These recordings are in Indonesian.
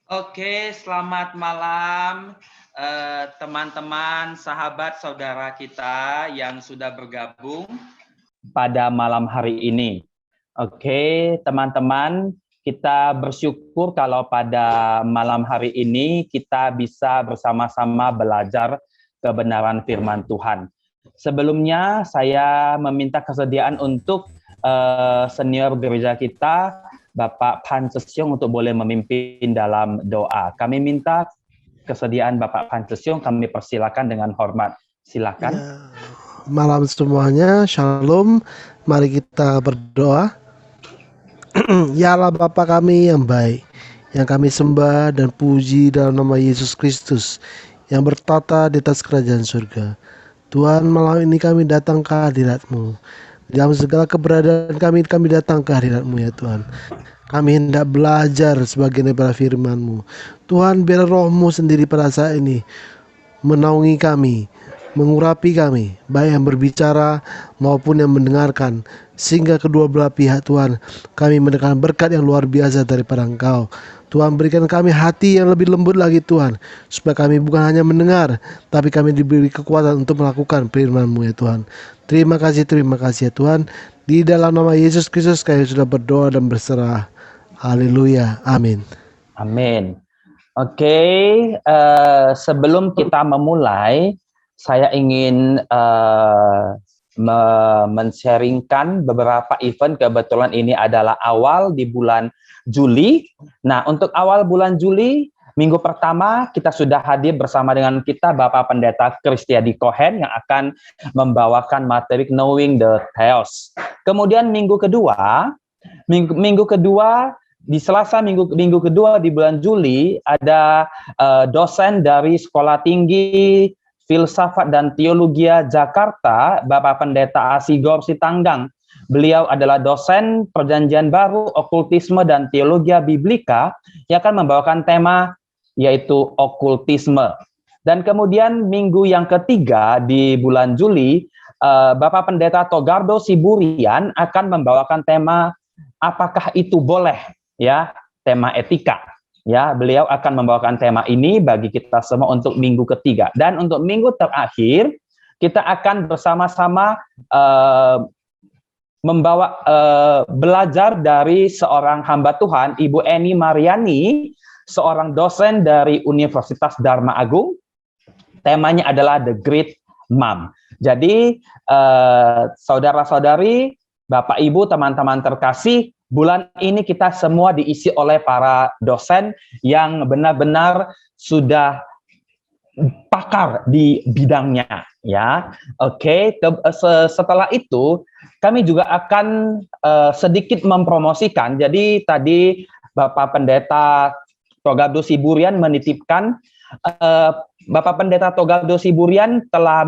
Oke, selamat malam teman-teman, sahabat, saudara kita yang sudah bergabung pada malam hari ini. Oke, teman-teman, kita bersyukur kalau pada malam hari ini kita bisa bersama-sama belajar kebenaran firman Tuhan. Sebelumnya, saya meminta kesediaan untuk senior gereja kita, Bapak Phan Sesyong, untuk boleh memimpin dalam doa. Kami minta kesediaan Bapak Phan Sesyong, kami persilakan dengan hormat. Silakan. Ya. Malam semuanya, shalom. Mari kita berdoa. Ya Allah Bapa kami yang baik, yang kami sembah dan puji dalam nama Yesus Kristus yang bertata di atas kerajaan surga. Tuhan, malam ini kami datang ke hadirat-Mu. Dalam segala keberadaan kami datang ke hadirat-Mu ya Tuhan. Kami hendak belajar sebagian daripada firman-Mu. Tuhan, biar Roh-Mu sendiri pada saat ini menaungi kami, mengurapi kami, baik yang berbicara maupun yang mendengarkan, sehingga kedua belah pihak Tuhan kami mendengarkan berkat yang luar biasa daripada Engkau. Tuhan, berikan kami hati yang lebih lembut lagi Tuhan, supaya kami bukan hanya mendengar, tapi kami diberi kekuatan untuk melakukan firman-Mu ya Tuhan. Terima kasih ya Tuhan. Di dalam nama Yesus Kristus kami sudah berdoa dan berserah. Haleluya, amin. Amin. Oke, sebelum kita memulai, saya ingin men-sharingkan beberapa event. Kebetulan ini adalah awal di bulan Juli. Nah, untuk awal bulan Juli, minggu pertama kita sudah hadir bersama dengan kita Bapak Pendeta Kristiadi Cohen yang akan membawakan materi Knowing the Theos. Kemudian minggu kedua di Selasa minggu kedua di bulan Juli ada dosen dari Sekolah Tinggi Filsafat dan Teologi Jakarta, Bapak Pendeta Asigor Sitanggang. Beliau adalah dosen Perjanjian Baru, Okultisme dan Teologi Biblika yang akan membawakan tema yaitu okultisme. Dan kemudian minggu yang ketiga di bulan Juli, Bapak Pendeta Togardo Siburian akan membawakan tema apakah itu boleh, ya, tema etika. Ya, beliau akan membawakan tema ini bagi kita semua untuk minggu ketiga. Dan untuk minggu terakhir, kita akan bersama-sama belajar dari seorang hamba Tuhan, Ibu Eni Mariani, seorang dosen dari Universitas Dharma Agung. Temanya adalah The Great Mom. Jadi saudara-saudari, Bapak Ibu, teman-teman terkasih, bulan ini kita semua diisi oleh para dosen yang benar-benar sudah pakar di bidangnya, ya. Oke, setelah itu kami juga akan sedikit mempromosikan. Jadi tadi Bapak Pendeta Togardo Siburian menitipkan, Bapak Pendeta Togardo Siburian telah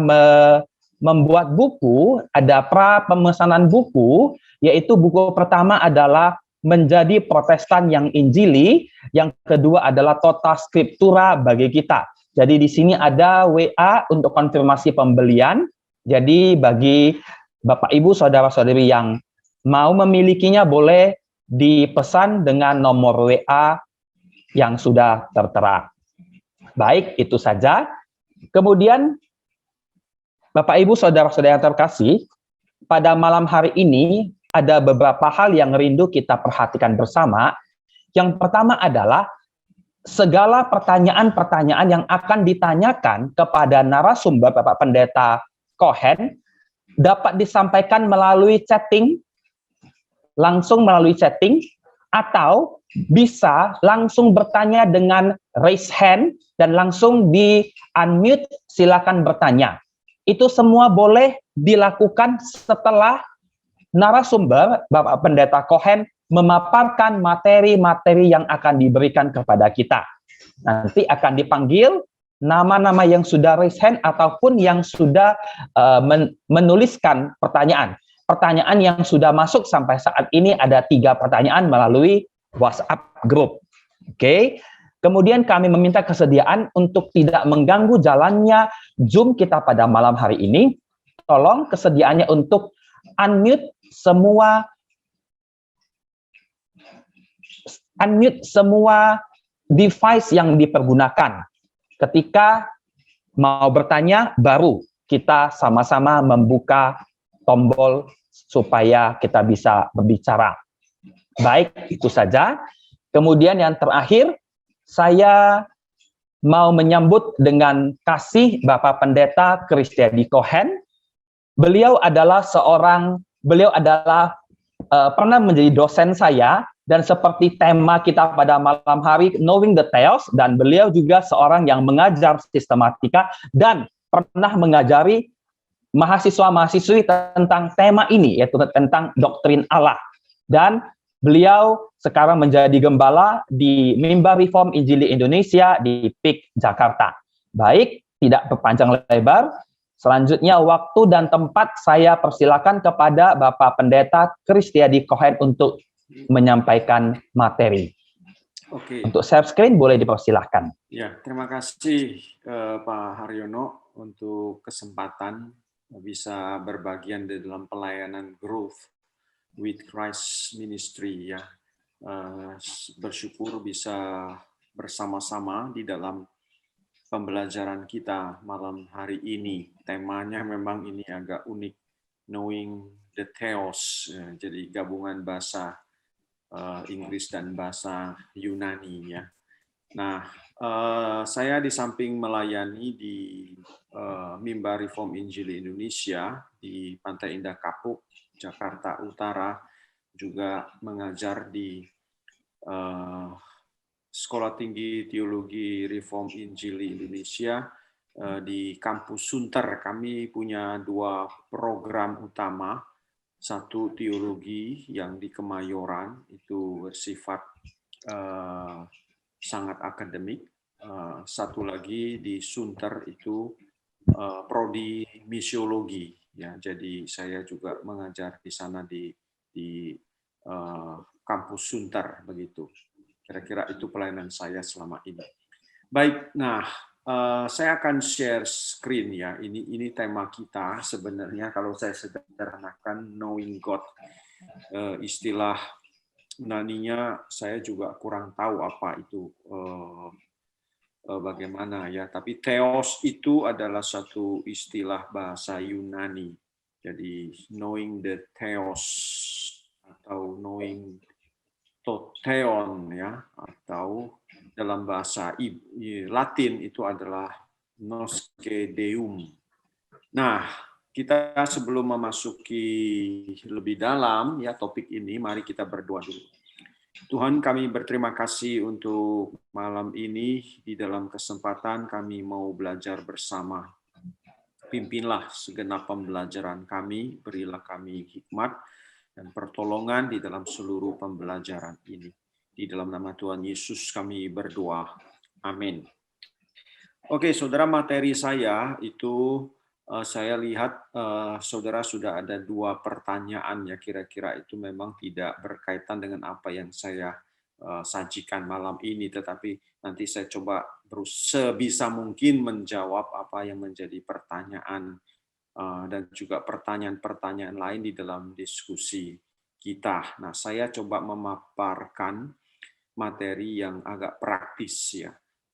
membuat buku, ada pra pemesanan buku, yaitu buku pertama adalah Menjadi Protestan yang Injili, yang kedua adalah Tota Scriptura bagi kita. Jadi di sini ada WA untuk konfirmasi pembelian. Jadi bagi Bapak Ibu saudara-saudari yang mau memilikinya boleh dipesan dengan nomor WA yang sudah tertera. Baik, itu saja. Kemudian Bapak Ibu saudara-saudari yang terkasih, pada malam hari ini ada beberapa hal yang rindu kita perhatikan bersama. Yang pertama adalah segala pertanyaan-pertanyaan yang akan ditanyakan kepada narasumber Bapak Pendeta Cohen dapat disampaikan melalui chatting, langsung melalui chatting, atau bisa langsung bertanya dengan raise hand dan langsung di-unmute, silakan bertanya. Itu semua boleh dilakukan setelah narasumber Bapak Pendeta Cohen memaparkan materi-materi yang akan diberikan kepada kita. Nanti akan dipanggil nama-nama yang sudah raise hand ataupun yang sudah menuliskan pertanyaan. Pertanyaan yang sudah masuk sampai saat ini ada 3 pertanyaan melalui WhatsApp group. Oke. Kemudian kami meminta kesediaan untuk tidak mengganggu jalannya Zoom kita pada malam hari ini. Tolong kesediaannya untuk unmute semua device yang dipergunakan. Ketika mau bertanya, baru kita sama-sama membuka tombol supaya kita bisa berbicara. Baik, itu saja. Kemudian yang terakhir, saya mau menyambut dengan kasih Bapak Pendeta Kristiadi Cohen. Beliau adalah pernah menjadi dosen saya, dan seperti tema kita pada malam hari, Knowing the Theos, dan beliau juga seorang yang mengajar sistematika dan pernah mengajari mahasiswa-mahasiswi tentang tema ini, yaitu tentang doktrin Allah. Dan beliau sekarang menjadi gembala di Mimbar Reform Injili Indonesia di PIK Jakarta. Baik, tidak berpanjang lebar. Selanjutnya waktu dan tempat saya persilakan kepada Bapak Pendeta Kristiadi Cohen untuk menyampaikan materi. Oke. Untuk share screen boleh dipersilahkan. Ya, terima kasih Pak Haryono untuk kesempatan bisa berbagian di dalam pelayanan Growth with Christ Ministry ya. Bersyukur bisa bersama-sama di dalam pembelajaran kita malam hari ini. Temanya memang ini agak unik, Knowing the Theos, jadi gabungan bahasa Inggris dan bahasa Yunani ya. Nah, saya di samping melayani di Mimbar Reform Injili Indonesia di Pantai Indah Kapuk, Jakarta Utara, juga mengajar di Sekolah Tinggi Teologi Reform Injili Indonesia di Kampus Sunter. Kami punya 2 program utama. Satu teologi yang di Kemayoran, itu bersifat sangat akademik. Satu lagi di Sunter itu prodi misiologi. Ya, jadi saya juga mengajar di sana di Kampus Sunter begitu. Kira-kira itu pelayanan saya selama ini. Baik, nah saya akan share screen ya. Ini tema kita sebenarnya kalau saya sederhanakan, Knowing God. Istilah Yunaninya saya juga kurang tahu apa itu bagaimana ya. Tapi theos itu adalah satu istilah bahasa Yunani. Jadi knowing the theos atau knowing totheon ya, atau dalam bahasa Latin itu adalah nosce deum. Nah, Kita sebelum memasuki lebih dalam ya topik ini, mari kita berdoa dulu. Tuhan, kami berterima kasih untuk malam ini. Di dalam kesempatan kami mau belajar bersama. Pimpinlah segenap pembelajaran kami, berilah kami hikmat dan pertolongan di dalam seluruh pembelajaran ini. Di dalam nama Tuhan Yesus kami berdoa. Amin. Oke, saudara, materi saya itu saya lihat saudara sudah ada 2 pertanyaan ya, kira-kira itu memang tidak berkaitan dengan apa yang saya sajikan malam ini, tetapi nanti saya coba sebisa mungkin menjawab apa yang menjadi pertanyaan dan juga pertanyaan-pertanyaan lain di dalam diskusi kita. Nah, saya coba memaparkan materi yang agak praktis ya.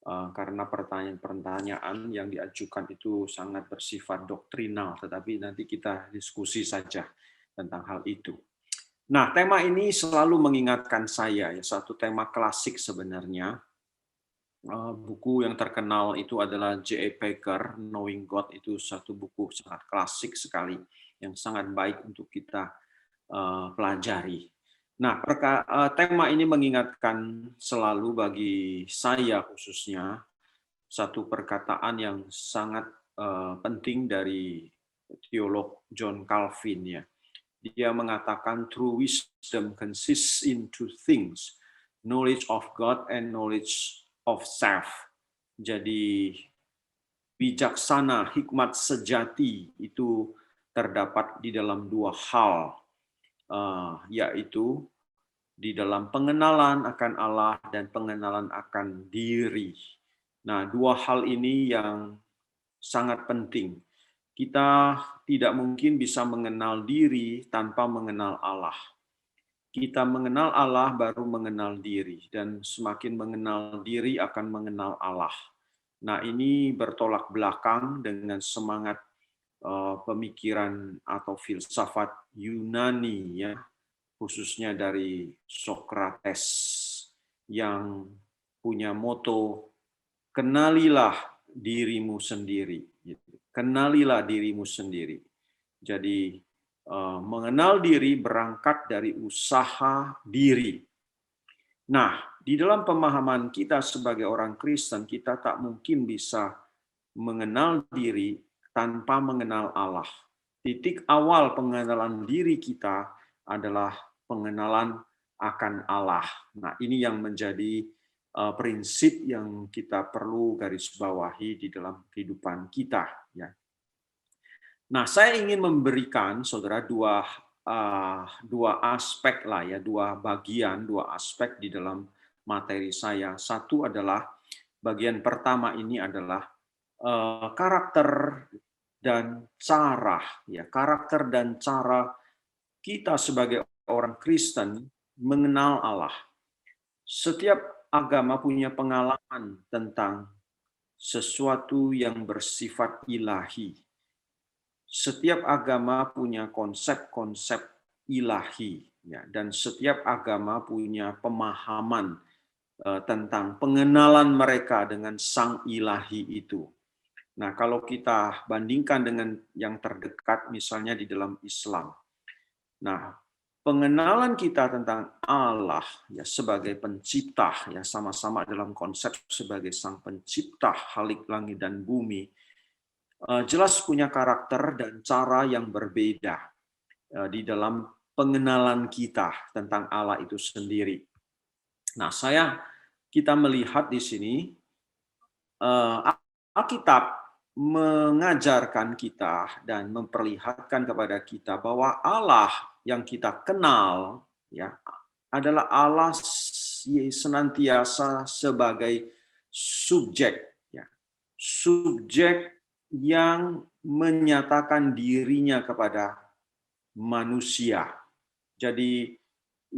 Karena pertanyaan-pertanyaan yang diajukan itu sangat bersifat doktrinal, tetapi nanti kita diskusi saja tentang hal itu. Nah, tema ini selalu mengingatkan saya, ya, satu tema klasik sebenarnya. Buku yang terkenal itu adalah J.I. Packer, Knowing God, itu satu buku sangat klasik sekali, yang sangat baik untuk kita pelajari. Nah, tema ini mengingatkan selalu bagi saya khususnya satu perkataan yang sangat penting dari teolog John Calvin ya. Dia mengatakan true wisdom consists in 2 things, knowledge of God and knowledge of self. Jadi bijaksana, hikmat sejati itu terdapat di dalam 2 hal. Yaitu di dalam pengenalan akan Allah dan pengenalan akan diri. Nah, 2 hal ini yang sangat penting. Kita tidak mungkin bisa mengenal diri tanpa mengenal Allah. Kita mengenal Allah baru mengenal diri, dan semakin mengenal diri akan mengenal Allah. Nah, ini bertolak belakang dengan semangat pemikiran atau filsafat Yunani ya, khususnya dari Sokrates yang punya moto kenalilah dirimu sendiri. Kenalilah dirimu sendiri. Jadi mengenal diri berangkat dari usaha diri. Nah, di dalam pemahaman kita sebagai orang Kristen, kita tak mungkin bisa mengenal diri tanpa mengenal Allah. Titik awal pengenalan diri kita adalah pengenalan akan Allah. Nah, ini yang menjadi prinsip yang kita perlu garis bawahi di dalam kehidupan kita. Ya. Nah, saya ingin memberikan saudara dua aspek lah ya, 2 bagian, 2 aspek di dalam materi saya. Satu adalah bagian pertama ini adalah karakter dan cara ya, karakter dan cara kita sebagai orang Kristen mengenal Allah. Setiap agama punya pengalaman tentang sesuatu yang bersifat ilahi. Setiap agama punya konsep-konsep ilahi ya, dan setiap agama punya pemahaman tentang pengenalan mereka dengan sang ilahi itu. Nah, kalau kita bandingkan dengan yang terdekat, misalnya di dalam Islam. Nah, pengenalan kita tentang Allah ya sebagai pencipta, ya sama-sama dalam konsep sebagai sang pencipta halik langit dan bumi, jelas punya karakter dan cara yang berbeda di dalam pengenalan kita tentang Allah itu sendiri. Nah, kita melihat di sini Alkitab mengajarkan kita dan memperlihatkan kepada kita bahwa Allah yang kita kenal ya adalah Allah senantiasa sebagai subjek ya. Subjek yang menyatakan dirinya kepada manusia. Jadi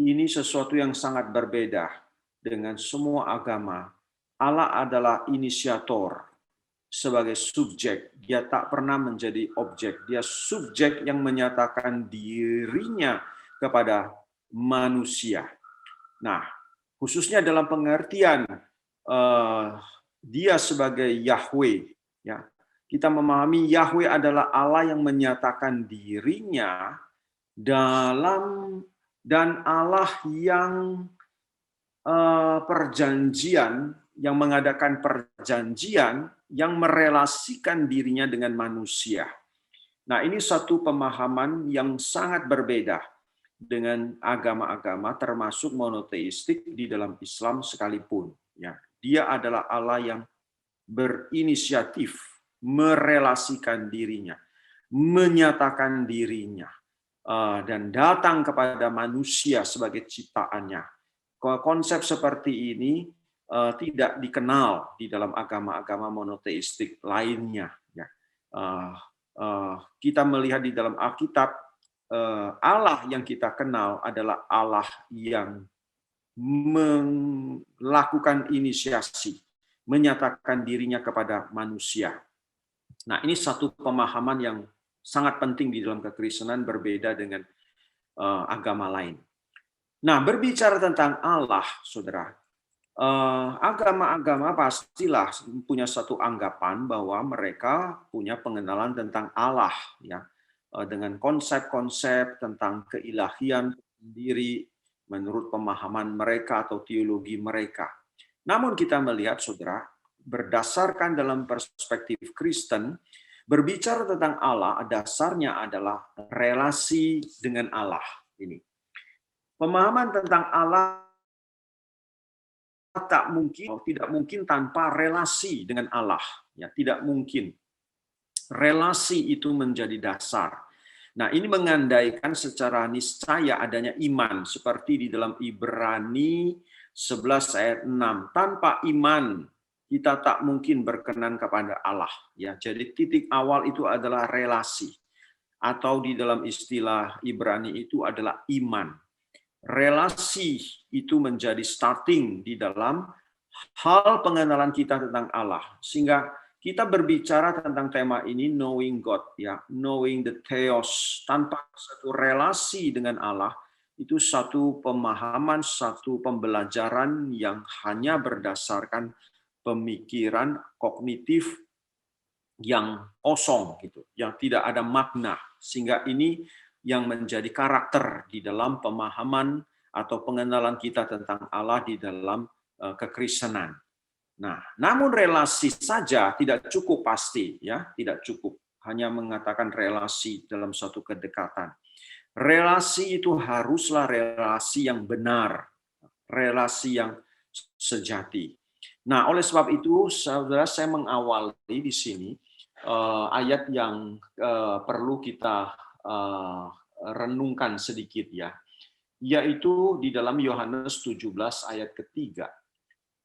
ini sesuatu yang sangat berbeda dengan semua agama. Allah adalah inisiator. Sebagai subjek, dia tak pernah menjadi objek. Dia subjek yang menyatakan dirinya kepada manusia. Nah, khususnya dalam pengertian dia sebagai Yahweh, ya, Kita memahami Yahweh adalah Allah yang menyatakan dirinya dalam dan Allah yang perjanjian, yang mengadakan perjanjian, yang merelasikan dirinya dengan manusia. Nah, ini satu pemahaman yang sangat berbeda dengan agama-agama termasuk monoteistik di dalam Islam sekalipun. Ya, dia adalah Allah yang berinisiatif merelasikan dirinya, menyatakan dirinya, dan datang kepada manusia sebagai ciptaannya. Konsep seperti ini tidak dikenal di dalam agama-agama monoteistik lainnya. Ya. Kita melihat di dalam Alkitab, Allah yang kita kenal adalah Allah yang melakukan inisiasi, menyatakan dirinya kepada manusia. Nah, ini satu pemahaman yang sangat penting di dalam kekristenan, berbeda dengan agama lain. Nah, berbicara tentang Allah, saudara, agama-agama pastilah punya satu anggapan bahwa mereka punya pengenalan tentang Allah, ya, dengan konsep-konsep tentang keilahian sendiri menurut pemahaman mereka atau teologi mereka. Namun kita melihat, saudara, berdasarkan dalam perspektif Kristen, berbicara tentang Allah, dasarnya adalah relasi dengan Allah. Ini pemahaman tentang Allah tidak mungkin tanpa relasi dengan Allah. Ya, tidak mungkin. Relasi itu menjadi dasar. Nah, ini mengandaikan secara niscaya adanya iman, seperti di dalam Ibrani 11 ayat 6. Tanpa iman, kita tak mungkin berkenan kepada Allah. Ya, jadi titik awal itu adalah relasi. Atau di dalam istilah Ibrani itu adalah iman. Relasi itu menjadi starting di dalam hal pengenalan kita tentang Allah. Sehingga kita berbicara tentang tema ini, knowing God, ya, knowing the theos, tanpa satu relasi dengan Allah, itu satu pemahaman, satu pembelajaran yang hanya berdasarkan pemikiran kognitif yang kosong, gitu, yang tidak ada makna. Sehingga ini yang menjadi karakter di dalam pemahaman atau pengenalan kita tentang Allah di dalam kekristenan. Nah, namun relasi saja tidak cukup pasti, ya, tidak cukup hanya mengatakan relasi dalam suatu kedekatan. Relasi itu haruslah relasi yang benar, relasi yang sejati. Nah, oleh sebab itu, saudara, saya mengawali di sini ayat yang perlu kita renungkan sedikit, ya, yaitu di dalam Yohanes 17 ayat ketiga.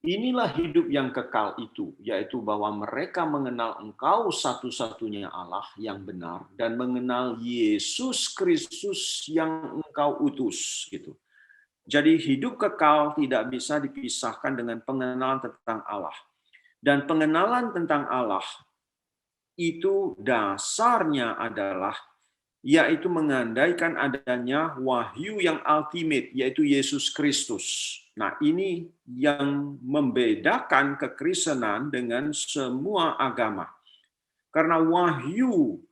Inilah hidup yang kekal itu, yaitu bahwa mereka mengenal Engkau satu-satunya Allah yang benar dan mengenal Yesus Kristus yang Engkau utus, gitu. Jadi hidup kekal tidak bisa dipisahkan dengan pengenalan tentang Allah. Dan pengenalan tentang Allah itu dasarnya adalah yaitu mengandaikan adanya wahyu yang ultimate, yaitu Yesus Kristus. Nah, ini yang membedakan kekristenan dengan semua agama. Karena wahyu,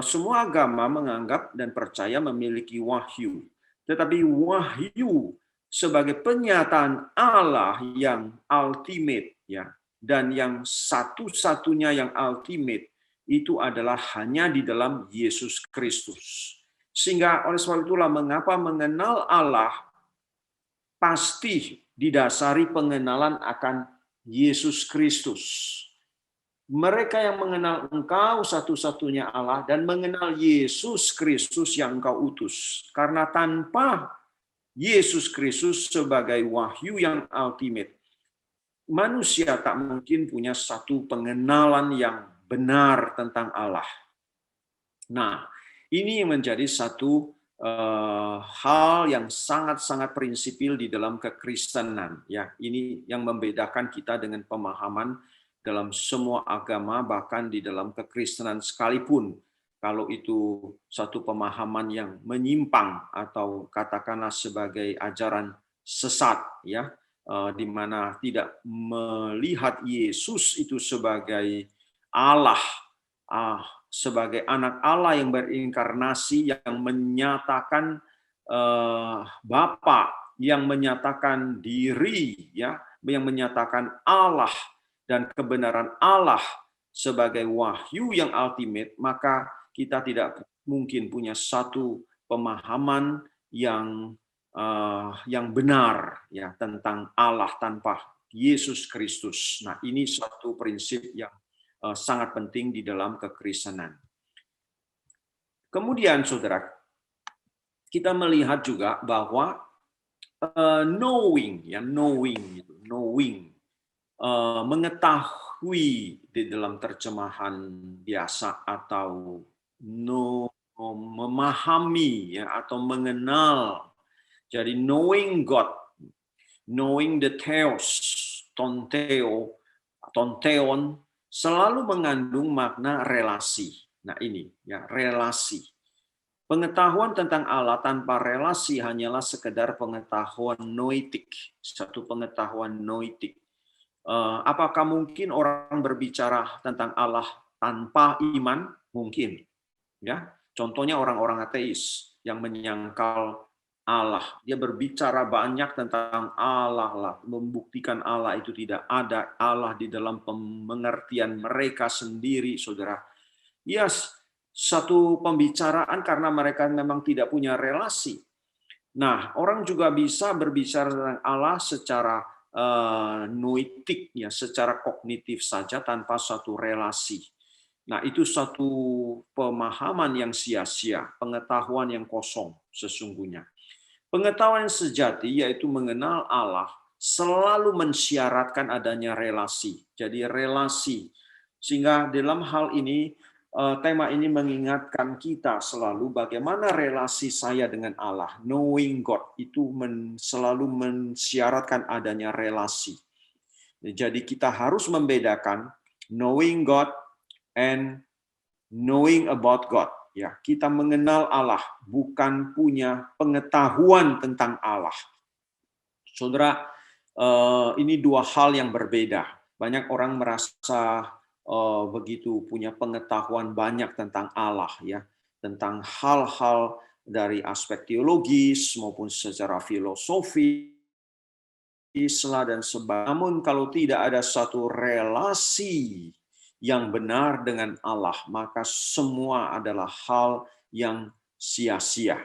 semua agama menganggap dan percaya memiliki wahyu. Tetapi wahyu sebagai penyataan Allah yang ultimate, ya, dan yang satu-satunya yang ultimate, itu adalah hanya di dalam Yesus Kristus. Sehingga oleh sebab itulah mengapa mengenal Allah pasti didasari pengenalan akan Yesus Kristus. Mereka yang mengenal Engkau satu-satunya Allah dan mengenal Yesus Kristus yang Engkau utus. Karena tanpa Yesus Kristus sebagai wahyu yang ultimate, manusia tak mungkin punya satu pengenalan yang benar tentang Allah. Nah, ini menjadi satu hal yang sangat-sangat prinsipil di dalam kekristenan. Ya, ini yang membedakan kita dengan pemahaman dalam semua agama, bahkan di dalam kekristenan sekalipun. Kalau itu satu pemahaman yang menyimpang atau katakanlah sebagai ajaran sesat, ya, di mana tidak melihat Yesus itu sebagai Allah, sebagai anak Allah yang berinkarnasi, yang menyatakan Bapa, yang menyatakan diri, ya, yang menyatakan Allah dan kebenaran Allah sebagai wahyu yang ultimate, maka kita tidak mungkin punya satu pemahaman yang benar, ya, tentang Allah tanpa Yesus Kristus. Nah, ini satu prinsip yang sangat penting di dalam kekristenan. Kemudian, saudara, kita melihat juga bahwa knowing, mengetahui di dalam terjemahan biasa atau memahami, ya, atau mengenal. Jadi knowing God, knowing the theos, tonteon, selalu mengandung makna relasi. Nah, ini, ya, relasi. Pengetahuan tentang Allah tanpa relasi hanyalah sekedar pengetahuan noetik, satu pengetahuan noetik. Apakah mungkin orang berbicara tentang Allah tanpa iman? Mungkin. Ya, contohnya orang-orang ateis yang menyangkal Allah. Dia berbicara banyak tentang Allah lah, membuktikan Allah itu tidak ada, Allah di dalam pengertian mereka sendiri, saudara. Yes, satu pembicaraan karena mereka memang tidak punya relasi. Nah, orang juga bisa berbicara tentang Allah secara noetik, ya, secara kognitif saja tanpa satu relasi. Nah, itu satu pemahaman yang sia-sia, pengetahuan yang kosong sesungguhnya. Pengetahuan yang sejati, yaitu mengenal Allah, selalu mensyaratkan adanya relasi. Jadi relasi. Sehingga dalam hal ini, tema ini mengingatkan kita selalu bagaimana relasi saya dengan Allah. Knowing God itu selalu mensyaratkan adanya relasi. Jadi kita harus membedakan knowing God and knowing about God. Ya, kita mengenal Allah, bukan punya pengetahuan tentang Allah. Saudara, ini dua hal yang berbeda. Banyak orang merasa begitu punya pengetahuan banyak tentang Allah, ya, tentang hal-hal dari aspek teologis maupun secara filosofis dan sebagainya. Namun kalau tidak ada satu relasi yang benar dengan Allah, maka semua adalah hal yang sia-sia.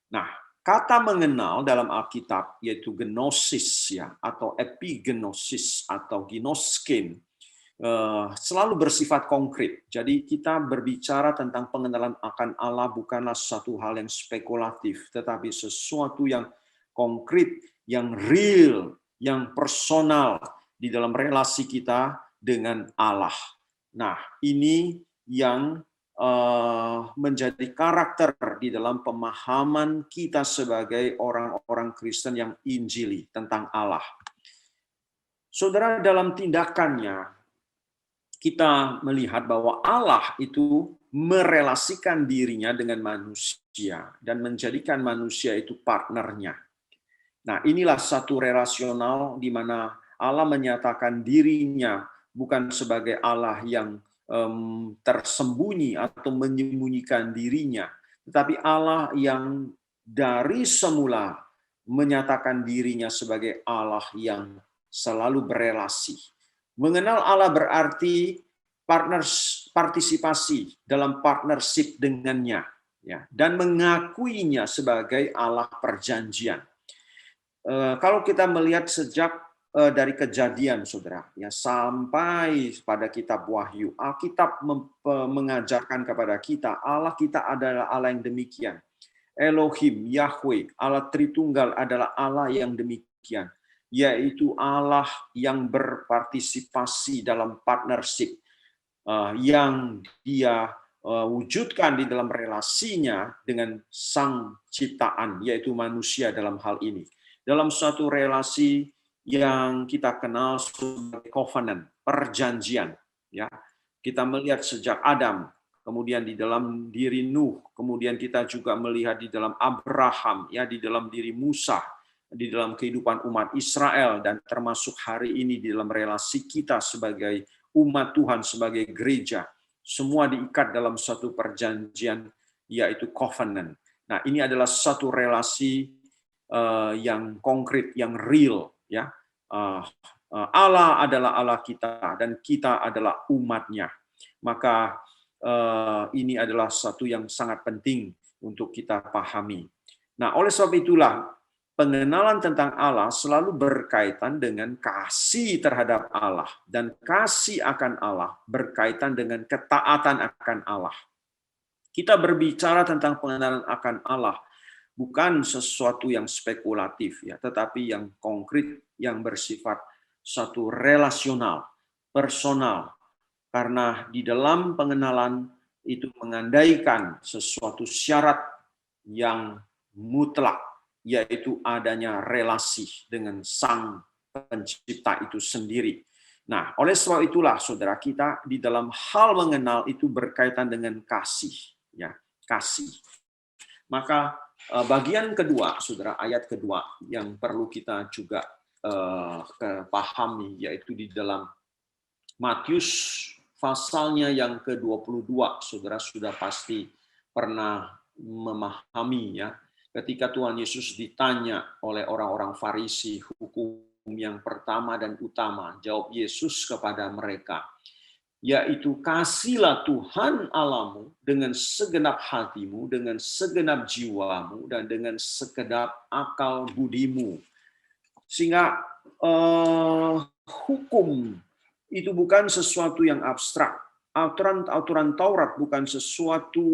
Nah, kata mengenal dalam Alkitab yaitu gnosis, ya, atau epignosis atau ginoskin, selalu bersifat konkret. Jadi kita berbicara tentang pengenalan akan Allah bukanlah suatu hal yang spekulatif, tetapi sesuatu yang konkret, yang real, yang personal di dalam relasi kita dengan Allah. Nah, ini yang menjadi karakter di dalam pemahaman kita sebagai orang-orang Kristen yang injili tentang Allah. Saudara, dalam tindakannya, kita melihat bahwa Allah itu merelasikan dirinya dengan manusia dan menjadikan manusia itu partnernya. Nah, inilah satu relasional di mana Allah menyatakan dirinya bukan sebagai Allah yang tersembunyi atau menyembunyikan dirinya, tetapi Allah yang dari semula menyatakan dirinya sebagai Allah yang selalu berelasi. Mengenal Allah berarti partisipasi dalam partnership dengannya, ya, dan mengakuinya sebagai Allah perjanjian. Kalau kita melihat sejak dari Kejadian, saudara, ya, sampai pada kitab Wahyu, Alkitab mengajarkan kepada kita Allah kita adalah Allah yang demikian. Elohim, Yahweh, Allah Tritunggal adalah Allah yang demikian, yaitu Allah yang berpartisipasi dalam partnership yang dia wujudkan di dalam relasinya dengan sang ciptaan, yaitu manusia dalam hal ini. Dalam suatu relasi yang kita kenal sebagai covenant, perjanjian, ya. Kita melihat sejak Adam, kemudian di dalam diri Nuh, kemudian kita juga melihat di dalam Abraham, ya, di dalam diri Musa, di dalam kehidupan umat Israel, dan termasuk hari ini di dalam relasi kita sebagai umat Tuhan sebagai gereja, semua diikat dalam satu perjanjian, yaitu covenant. Nah, ini adalah satu relasi yang konkret, yang real, ya. Allah adalah Allah kita dan kita adalah umatnya. Maka ini adalah satu yang sangat penting untuk kita pahami. Nah, oleh sebab itulah pengenalan tentang Allah selalu berkaitan dengan kasih terhadap Allah, dan kasih akan Allah berkaitan dengan ketaatan akan Allah. Kita berbicara tentang pengenalan akan Allah bukan sesuatu yang spekulatif, ya, tetapi yang konkret, yang bersifat satu relasional, personal, karena di dalam pengenalan itu mengandaikan sesuatu syarat yang mutlak, yaitu adanya relasi dengan Sang Pencipta itu sendiri. Nah, oleh sebab itulah, saudara, kita di dalam hal mengenal itu berkaitan dengan kasih, ya, kasih. Maka bagian kedua, saudara, ayat kedua yang perlu kita juga pahami, yaitu di dalam Matius pasalnya yang ke-22, saudara sudah pasti pernah memahami, ya. Ketika Tuhan Yesus ditanya oleh orang-orang Farisi hukum yang pertama dan utama, jawab Yesus kepada mereka, yaitu kasihlah Tuhan Allahmu dengan segenap hatimu, dengan segenap jiwamu, dan dengan segenap akal budimu. Sehingga hukum itu bukan sesuatu yang abstrak. Aturan Taurat bukan sesuatu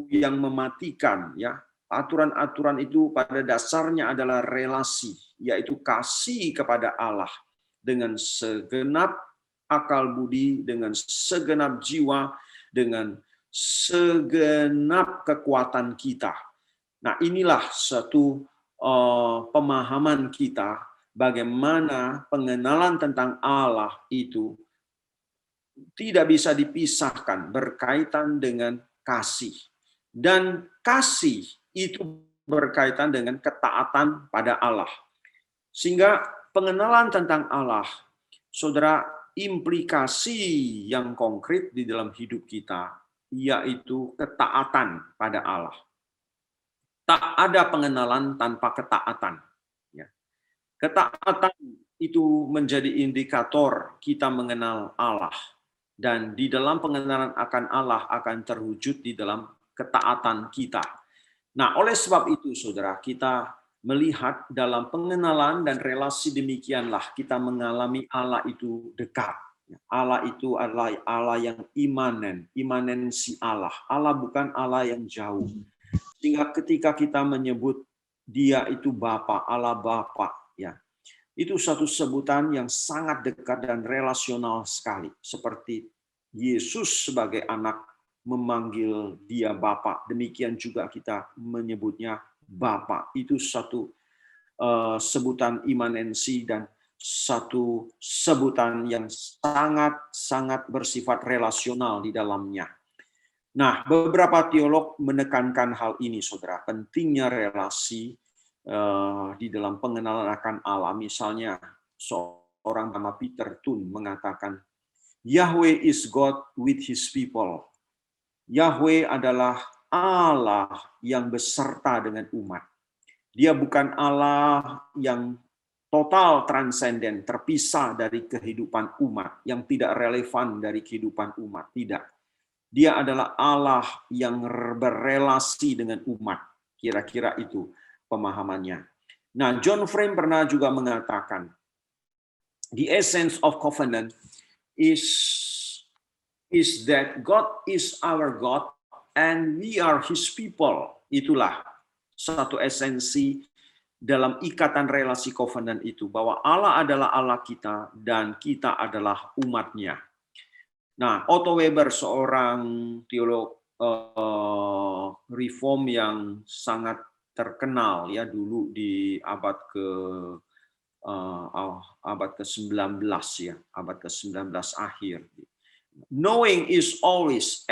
yang mematikan, ya. Aturan-aturan itu pada dasarnya adalah relasi, yaitu kasih kepada Allah dengan segenap akal budi, dengan segenap jiwa, dengan segenap kekuatan kita. Nah, inilah satu pemahaman kita bagaimana pengenalan tentang Allah itu tidak bisa dipisahkan, berkaitan dengan kasih. Dan kasih itu berkaitan dengan ketaatan pada Allah. Sehingga pengenalan tentang Allah, saudara, implikasi yang konkret di dalam hidup kita, yaitu ketaatan pada Allah. Tak ada pengenalan tanpa ketaatan. Ketaatan itu menjadi indikator kita mengenal Allah. Dan di dalam pengenalan akan Allah akan terwujud di dalam ketaatan kita. Nah, oleh sebab itu, saudara, kita melihat dalam pengenalan dan relasi demikianlah kita mengalami Allah itu dekat. Allah itu adalah Allah yang imanen, imanensi Allah. Allah bukan Allah yang jauh. Sehingga ketika kita menyebut Dia itu Bapa, Allah Bapa, ya, itu satu sebutan yang sangat dekat dan relasional sekali. Seperti Yesus sebagai anak memanggil Dia Bapa, demikian juga kita menyebutnya Bapa. Itu satu sebutan imanensi dan satu sebutan yang sangat-sangat bersifat relasional di dalamnya. Nah, beberapa teolog menekankan hal ini, saudara, pentingnya relasi di dalam pengenalan akan Allah. Misalnya, seorang nama Peter Toon mengatakan, Yahweh is God with his people. Yahweh adalah Allah yang beserta dengan umat. Dia bukan Allah yang total transenden, terpisah dari kehidupan umat, yang tidak relevan dari kehidupan umat. Tidak. Dia adalah Allah yang berelasi dengan umat. Kira-kira itu pemahamannya. Nah, John Frame pernah juga mengatakan, the essence of covenant is that God is our God and we are His people. Itulah satu esensi dalam ikatan relasi covenant itu, bahwa Allah adalah Allah kita dan kita adalah umatnya. Nah, Otto Weber, seorang teolog reform yang sangat terkenal ya dulu di abad ke-19 ya, abad ke-19 akhir. Knowing is always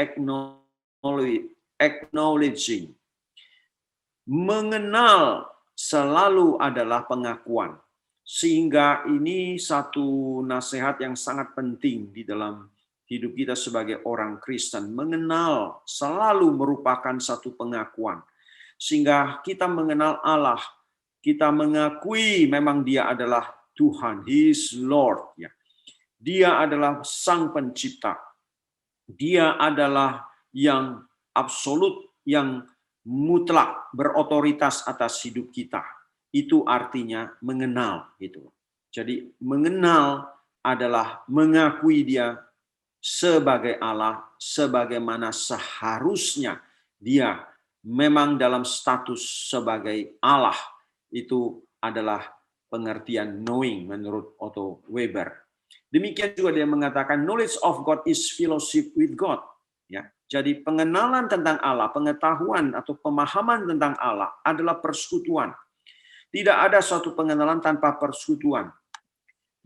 acknowledging. Mengenal selalu adalah pengakuan. Sehingga ini satu nasihat yang sangat penting di dalam hidup kita sebagai orang Kristen. Mengenal selalu merupakan satu pengakuan. Sehingga kita mengenal Allah, kita mengakui memang Dia adalah Tuhan, He is Lord. Ya. Dia adalah Sang Pencipta. Dia adalah yang absolut, yang mutlak, berotoritas atas hidup kita. Itu artinya mengenal. Gitu. Jadi mengenal adalah mengakui Dia sebagai Allah, sebagaimana seharusnya Dia memang dalam status sebagai Allah. Itu adalah pengertian knowing menurut Otto Weber. Demikian juga dia mengatakan knowledge of God is fellowship with God. Ya, jadi pengenalan tentang Allah, pengetahuan atau pemahaman tentang Allah adalah persekutuan. Tidak ada suatu pengenalan tanpa persekutuan.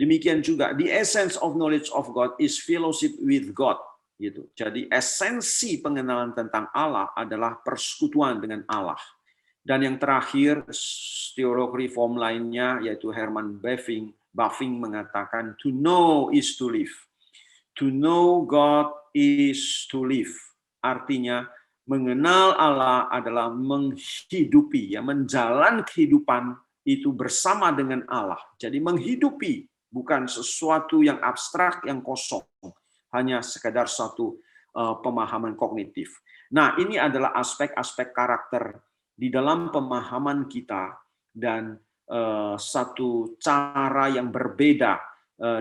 Demikian juga the essence of knowledge of God is fellowship with God. Gitu. Jadi esensi pengenalan tentang Allah adalah persekutuan dengan Allah. Dan yang terakhir, teolog reform lainnya yaitu Herman Bavinck mengatakan to know is to live. To know God is to live. Artinya mengenal Allah adalah menghidupi, ya, menjalani kehidupan itu bersama dengan Allah. Jadi menghidupi bukan sesuatu yang abstrak, yang kosong, hanya sekadar satu pemahaman kognitif. Nah, ini adalah aspek-aspek karakter di dalam pemahaman kita dan satu cara yang berbeda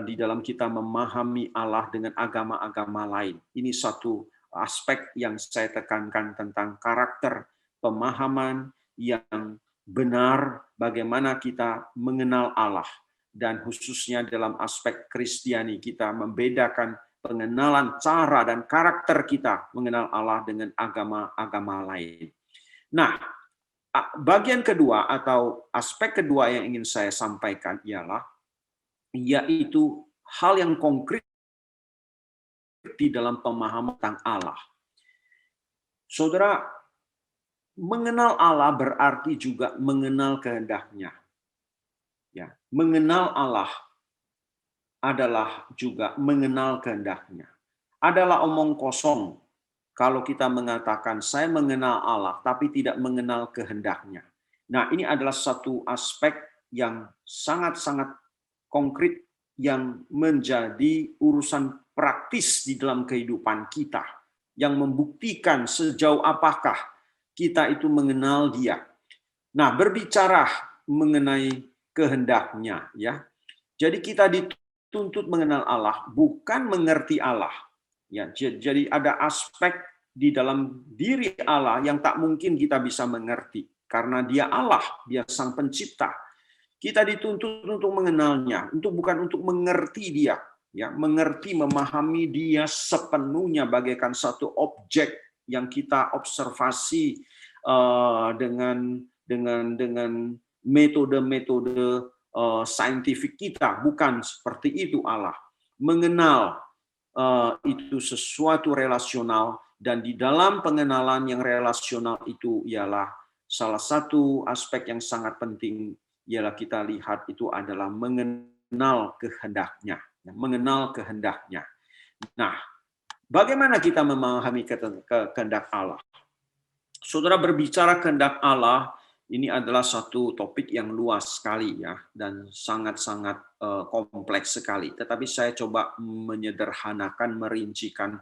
di dalam kita memahami Allah dengan agama-agama lain. Ini satu aspek yang saya tekankan tentang karakter pemahaman yang benar bagaimana kita mengenal Allah. Dan khususnya dalam aspek Kristiani kita membedakan pengenalan cara dan karakter kita mengenal Allah dengan agama-agama lain. Nah, bagian kedua atau aspek kedua yang ingin saya sampaikan yaitu hal yang konkret di dalam pemahaman tentang Allah. Saudara, mengenal Allah berarti juga mengenal kehendak-Nya. Ya, mengenal Allah adalah juga mengenal kehendak-Nya. Adalah omong kosong kalau kita mengatakan saya mengenal Allah tapi tidak mengenal kehendak-Nya. Nah, ini adalah satu aspek yang sangat-sangat konkret yang menjadi urusan praktis di dalam kehidupan kita, yang membuktikan sejauh apakah kita itu mengenal Dia. Nah, berbicara mengenai kehendak-Nya, ya. Jadi kita dituntut mengenal Allah, bukan mengerti Allah. Ya, jadi ada aspek di dalam diri Allah yang tak mungkin kita bisa mengerti karena Dia Allah, Dia Sang Pencipta. Kita dituntut untuk mengenalnya, bukan untuk mengerti Dia, ya, mengerti, memahami Dia sepenuhnya bagaikan satu objek yang kita observasi dengan metode-metode saintifik kita, bukan seperti itu Allah. Mengenal itu sesuatu relasional, dan di dalam pengenalan yang relasional itu ialah salah satu aspek yang sangat penting ialah kita lihat itu adalah mengenal kehendak-Nya, mengenal kehendak-Nya. Nah, bagaimana kita memahami kehendak Allah? Saudara, berbicara kehendak Allah ini adalah satu topik yang luas sekali, ya, dan sangat-sangat kompleks sekali. Tetapi saya coba menyederhanakan, merincikan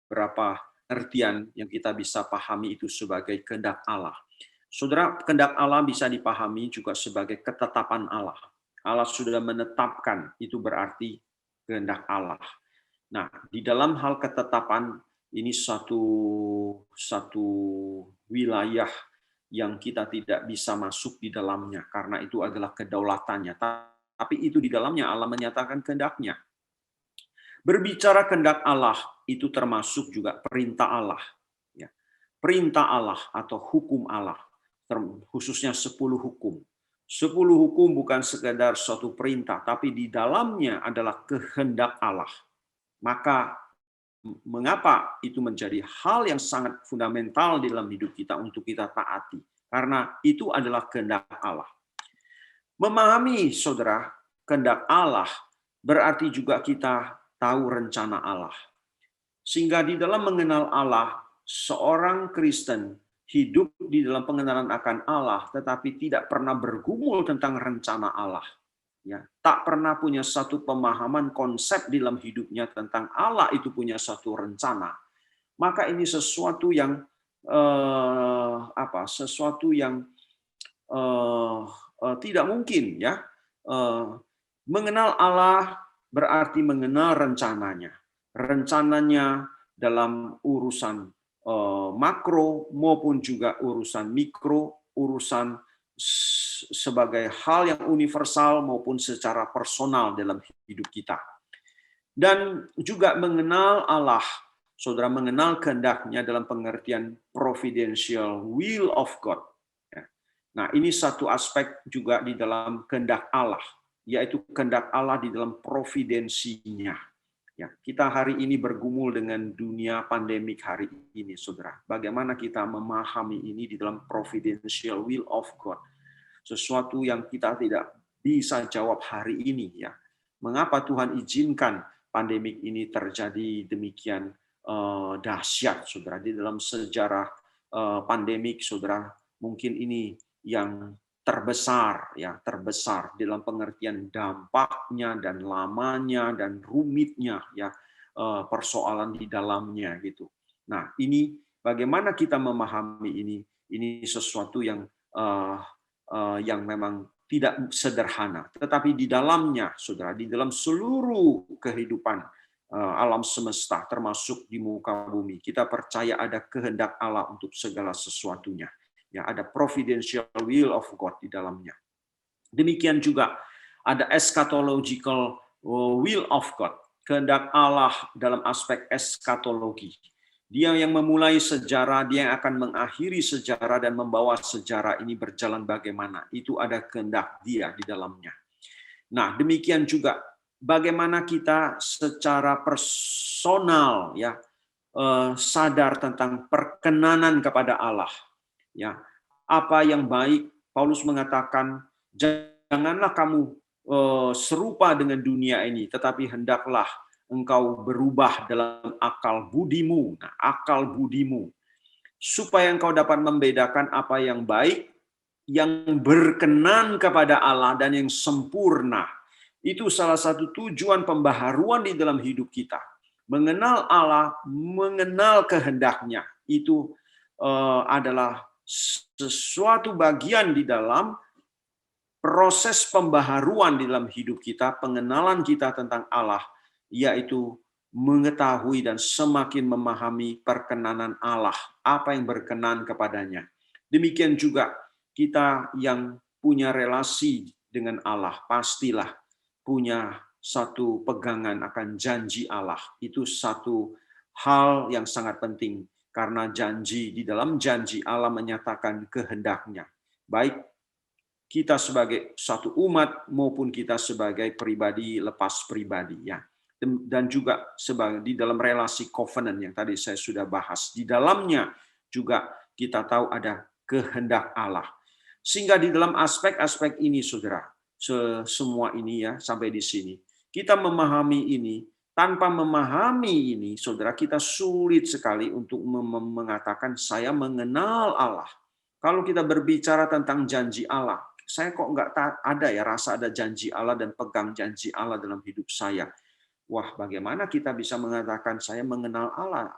beberapa artian yang kita bisa pahami itu sebagai kehendak Allah. Saudara, kehendak Allah bisa dipahami juga sebagai ketetapan Allah. Allah sudah menetapkan, itu berarti kehendak Allah. Nah, di dalam hal ketetapan ini satu wilayah yang kita tidak bisa masuk di dalamnya karena itu adalah kedaulatannya. Tapi itu di dalamnya Allah menyatakan kehendak-Nya. Berbicara kehendak Allah itu termasuk juga perintah Allah. Ya. Perintah Allah atau hukum Allah, khususnya 10 hukum. 10 hukum bukan sekedar suatu perintah, tapi di dalamnya adalah kehendak Allah. Maka mengapa itu menjadi hal yang sangat fundamental di dalam hidup kita untuk kita taati? karena itu adalah kehendak Allah. Memahami, saudara, kehendak Allah berarti juga kita tahu rencana Allah. Sehingga di dalam mengenal Allah, seorang Kristen hidup di dalam pengenalan akan Allah, tetapi tidak pernah bergumul tentang rencana Allah. Ya, tak pernah punya satu pemahaman konsep di dalam hidupnya tentang Allah itu punya satu rencana. Maka ini sesuatu yang tidak mungkin, ya. Mengenal Allah berarti mengenal rencananya. Rencananya dalam urusan makro maupun juga urusan mikro, urusan sebagai hal yang universal maupun secara personal dalam hidup kita. Dan juga mengenal Allah, saudara, mengenal kehendaknya dalam pengertian providential will of God. Nah, ini satu aspek juga di dalam kehendak Allah, yaitu kehendak Allah di dalam providensinya. Ya, kita hari ini bergumul dengan dunia pandemik hari ini, saudara. Bagaimana kita memahami ini di dalam providential will of God? Sesuatu yang kita tidak bisa jawab hari ini, ya. Mengapa Tuhan izinkan pandemik ini terjadi demikian dahsyat, saudara? Di dalam sejarah pandemik, saudara, mungkin ini yang terbesar, ya, terbesar dalam pengertian dampaknya dan lamanya dan rumitnya, ya, persoalan di dalamnya gitu. Nah, ini bagaimana kita memahami ini? Ini sesuatu yang memang tidak sederhana, tetapi di dalamnya, saudara, di dalam seluruh kehidupan alam semesta, termasuk di muka bumi, kita percaya ada kehendak Allah untuk segala sesuatunya. Ya, ada providential will of God di dalamnya. Demikian juga ada eschatological will of God, kehendak Allah dalam aspek eskatologi. Dia yang memulai sejarah, dia yang akan mengakhiri sejarah dan membawa sejarah ini berjalan bagaimana. Itu ada kehendak dia di dalamnya. Nah, demikian juga bagaimana kita secara personal, ya, sadar tentang perkenanan kepada Allah. Ya, apa yang baik, Paulus mengatakan, janganlah kamu serupa dengan dunia ini, tetapi hendaklah engkau berubah dalam akal budimu. Nah, akal budimu, supaya engkau dapat membedakan apa yang baik, yang berkenan kepada Allah, dan yang sempurna. Itu salah satu tujuan pembaharuan di dalam hidup kita. Mengenal Allah, mengenal kehendaknya, itu adalah sesuatu bagian di dalam proses pembaharuan di dalam hidup kita, pengenalan kita tentang Allah, yaitu mengetahui dan semakin memahami perkenanan Allah, apa yang berkenan kepadanya. Demikian juga kita yang punya relasi dengan Allah, pastilah punya satu pegangan akan janji Allah. Itu satu hal yang sangat penting. Karena janji, di dalam janji Allah menyatakan kehendaknya. Baik kita sebagai satu umat maupun kita sebagai pribadi lepas pribadi, ya. Dan juga sebagai di dalam relasi covenant yang tadi saya sudah bahas. Di dalamnya juga kita tahu ada kehendak Allah. Sehingga di dalam aspek-aspek ini, saudara, semua ini, ya, sampai di sini, kita memahami ini. Tanpa memahami ini, saudara, kita sulit sekali untuk mengatakan saya mengenal Allah. Kalau kita berbicara tentang janji Allah, saya kok nggak ada ya rasa ada janji Allah dan pegang janji Allah dalam hidup saya. Wah, bagaimana kita bisa mengatakan saya mengenal Allah,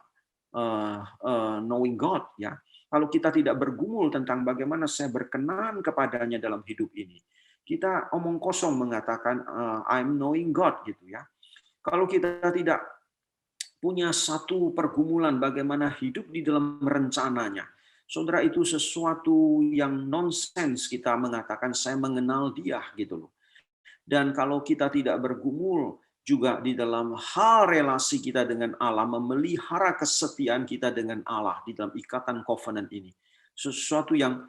knowing God, ya? Kalau kita tidak bergumul tentang bagaimana saya berkenan kepadanya dalam hidup ini, kita omong kosong mengatakan I'm knowing God, gitu, ya. Kalau kita tidak punya satu pergumulan bagaimana hidup di dalam rencananya, saudara, itu sesuatu yang nonsens kita mengatakan saya mengenal dia, gitu loh. Dan kalau kita tidak bergumul juga di dalam hal relasi kita dengan Allah, memelihara kesetiaan kita dengan Allah di dalam ikatan covenant ini, sesuatu yang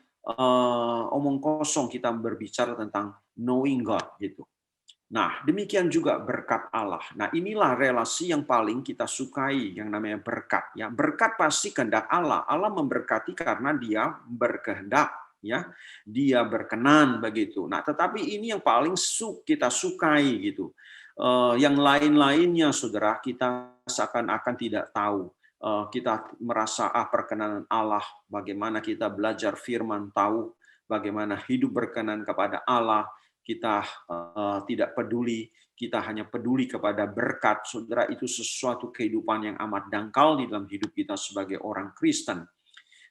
omong kosong kita berbicara tentang knowing God, gitu. Nah, demikian juga berkat Allah. Nah, inilah relasi yang paling kita sukai, yang namanya berkat. Ya, berkat pasti kehendak Allah. Allah memberkati karena Dia berkehendak. ya. Dia berkenan begitu. Nah, tetapi ini yang paling kita sukai gitu. Yang lain-lainnya, saudara, kita seakan-akan tidak tahu. Kita merasa perkenanan Allah, bagaimana kita belajar firman, tahu bagaimana hidup berkenan kepada Allah, kita tidak peduli, kita hanya peduli kepada berkat. Saudara, itu sesuatu kehidupan yang amat dangkal di dalam hidup kita sebagai orang Kristen.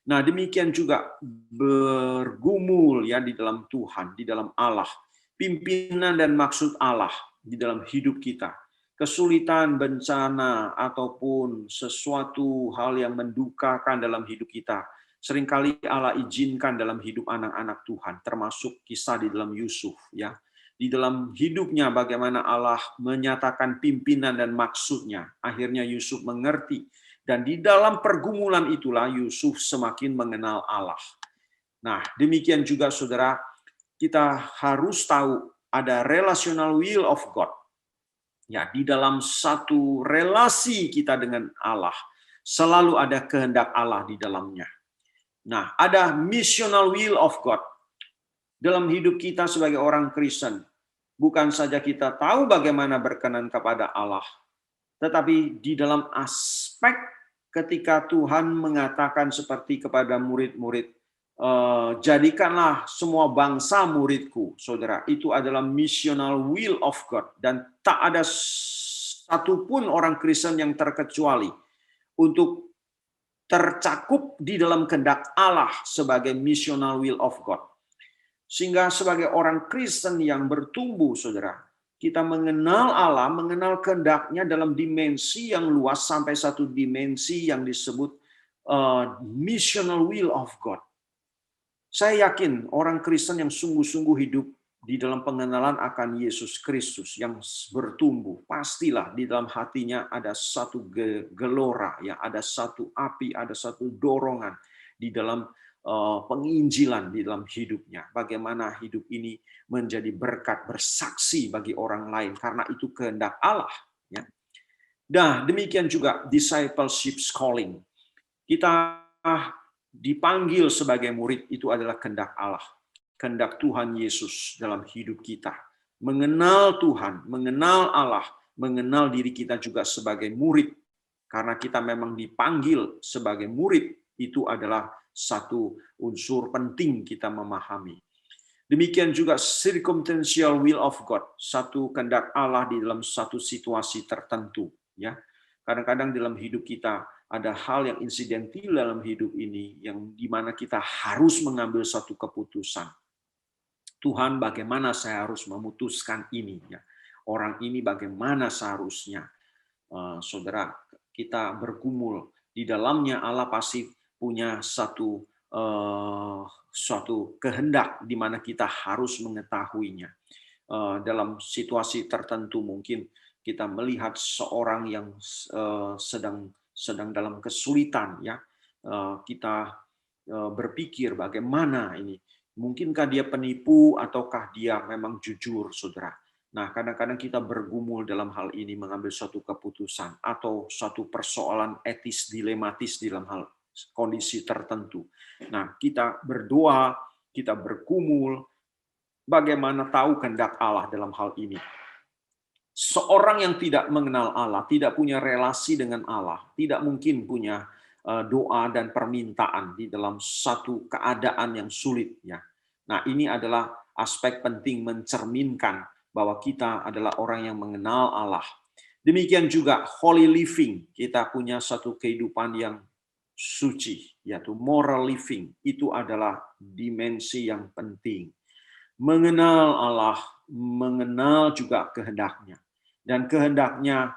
Nah, demikian juga bergumul ya di dalam Tuhan, di dalam Allah, pimpinan dan maksud Allah di dalam hidup kita. Kesulitan, bencana, ataupun sesuatu hal yang mendukakan dalam hidup kita, seringkali Allah izinkan dalam hidup anak-anak Tuhan, termasuk kisah di dalam Yusuf, ya. Di dalam hidupnya bagaimana Allah menyatakan pimpinan dan maksudnya. Akhirnya Yusuf mengerti, dan di dalam pergumulan itulah Yusuf semakin mengenal Allah. Nah, demikian juga saudara, kita harus tahu ada relational will of God. Ya, di dalam satu relasi kita dengan Allah, selalu ada kehendak Allah di dalamnya. Nah, ada missional will of God. Dalam hidup kita sebagai orang Kristen, bukan saja kita tahu bagaimana berkenan kepada Allah, tetapi di dalam aspek ketika Tuhan mengatakan seperti kepada murid-murid, jadikanlah semua bangsa muridku, saudara. Itu adalah missional will of God. Dan tak ada satupun orang Kristen yang terkecuali untuk tercakup di dalam kehendak Allah sebagai missional will of God. Sehingga sebagai orang Kristen yang bertumbuh, saudara, kita mengenal Allah, mengenal kehendaknya dalam dimensi yang luas sampai satu dimensi yang disebut missional will of God. Saya yakin orang Kristen yang sungguh-sungguh hidup di dalam pengenalan akan Yesus Kristus yang bertumbuh, pastilah di dalam hatinya ada satu gelora, ya, ada satu api, ada satu dorongan di dalam penginjilan di dalam hidupnya. Bagaimana hidup ini menjadi berkat, bersaksi bagi orang lain karena itu kehendak Allah. Ya. Nah, demikian juga discipleship calling. Kita dipanggil sebagai murid, itu adalah kehendak Allah, kehendak Tuhan Yesus dalam hidup kita. Mengenal Tuhan, mengenal Allah, mengenal diri kita juga sebagai murid. Karena kita memang dipanggil sebagai murid, itu adalah satu unsur penting kita memahami. Demikian juga circumstantial will of God, satu kehendak Allah di dalam satu situasi tertentu. Ya, kadang-kadang dalam hidup kita ada hal yang insidentil dalam hidup ini yang dimana kita harus mengambil satu keputusan. Tuhan, bagaimana saya harus memutuskan ini? Ya, orang ini bagaimana seharusnya? Saudara, kita bergumul di dalamnya. Allah pasti punya suatu kehendak di mana kita harus mengetahuinya. Dalam situasi tertentu mungkin kita melihat seorang yang sedang dalam kesulitan, ya, kita berpikir bagaimana ini, mungkinkah dia penipu ataukah dia memang jujur, saudara. Nah, kadang-kadang kita bergumul dalam hal ini, mengambil suatu keputusan atau suatu persoalan etis dilematis dalam hal kondisi tertentu. Nah, kita berdoa, kita bergumul, bagaimana tahu kehendak Allah dalam hal ini. Seorang yang tidak mengenal Allah, tidak punya relasi dengan Allah, tidak mungkin punya doa dan permintaan di dalam satu keadaan yang sulit. Ya. Nah, ini adalah aspek penting mencerminkan bahwa kita adalah orang yang mengenal Allah. Demikian juga holy living, kita punya satu kehidupan yang suci, yaitu moral living. Itu adalah dimensi yang penting. Mengenal Allah, mengenal juga kehendaknya. Dan kehendaknya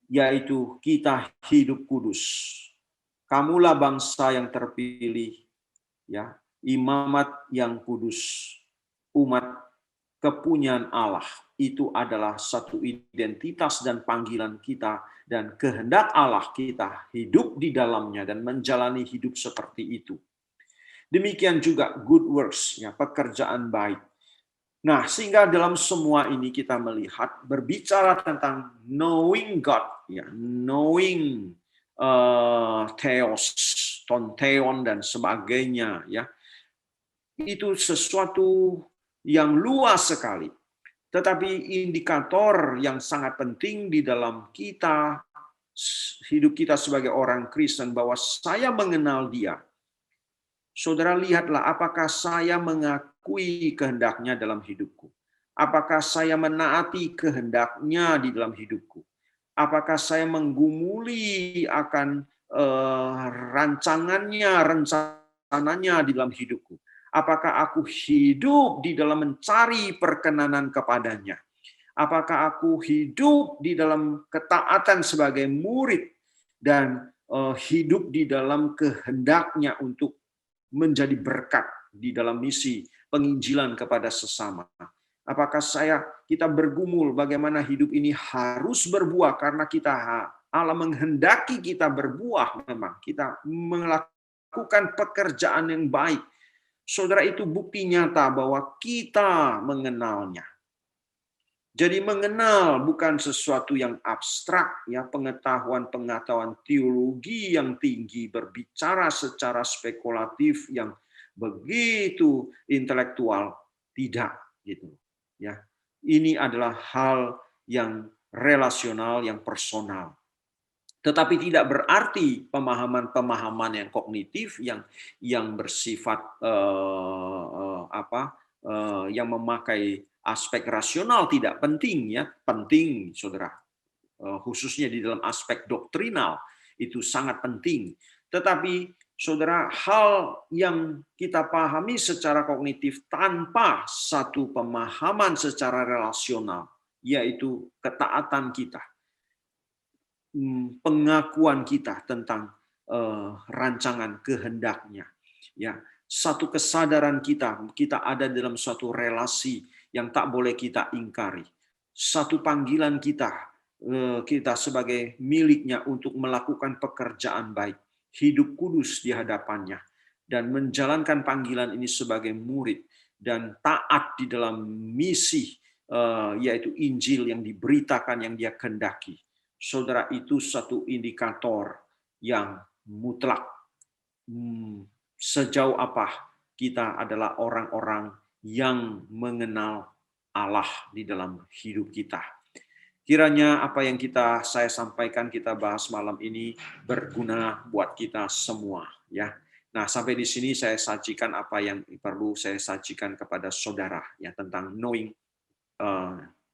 yaitu kita hidup kudus. Kamulah bangsa yang terpilih, ya, imamat yang kudus, umat kepunyaan Allah. Itu adalah satu identitas dan panggilan kita, dan kehendak Allah kita hidup di dalamnya dan menjalani hidup seperti itu. Demikian juga good works, ya, pekerjaan baik. Nah, sehingga dalam semua ini kita melihat berbicara tentang knowing God, ya, knowing theos, tonteon dan sebagainya, ya. itu sesuatu yang luas sekali. Tetapi indikator yang sangat penting di dalam kita, hidup kita sebagai orang Kristen, bahwa saya mengenal Dia. Saudara, lihatlah apakah saya mengakui kehendaknya dalam hidupku. Apakah saya menaati kehendaknya di dalam hidupku. Apakah saya menggumuli akan rencananya di dalam hidupku. Apakah aku hidup di dalam mencari perkenanan kepadanya. Apakah aku hidup di dalam ketaatan sebagai murid dan hidup di dalam kehendaknya untuk menjadi berkat di dalam misi penginjilan kepada sesama. Apakah kita bergumul bagaimana hidup ini harus berbuah karena Allah menghendaki kita berbuah, memang kita melakukan pekerjaan yang baik. Saudara, itu bukti nyata bahwa kita mengenalnya. Jadi mengenal bukan sesuatu yang abstrak, ya, pengetahuan teologi yang tinggi, berbicara secara spekulatif yang begitu intelektual, tidak gitu. Ya, ini adalah hal yang relasional, yang personal. Tetapi tidak berarti pemahaman-pemahaman yang kognitif yang bersifat yang memakai aspek rasional tidak penting, ya. Penting, saudara. Khususnya di dalam aspek doktrinal itu sangat penting. Tetapi saudara, hal yang kita pahami secara kognitif tanpa satu pemahaman secara relasional, yaitu ketaatan kita, pengakuan kita tentang rancangan kehendaknya, ya, satu kesadaran kita ada dalam suatu relasi yang tak boleh kita ingkari, satu panggilan kita sebagai miliknya untuk melakukan pekerjaan baik, hidup kudus di hadapannya, dan menjalankan panggilan ini sebagai murid dan taat di dalam misi, yaitu Injil yang diberitakan, yang Dia kehendaki. Saudara, itu satu indikator yang mutlak. Sejauh apa kita adalah orang-orang yang mengenal Allah di dalam hidup kita. Kiranya apa yang saya sampaikan, kita bahas malam ini berguna buat kita semua, ya. Nah, sampai di sini saya sajikan apa yang perlu saya sajikan kepada saudara, ya, tentang knowing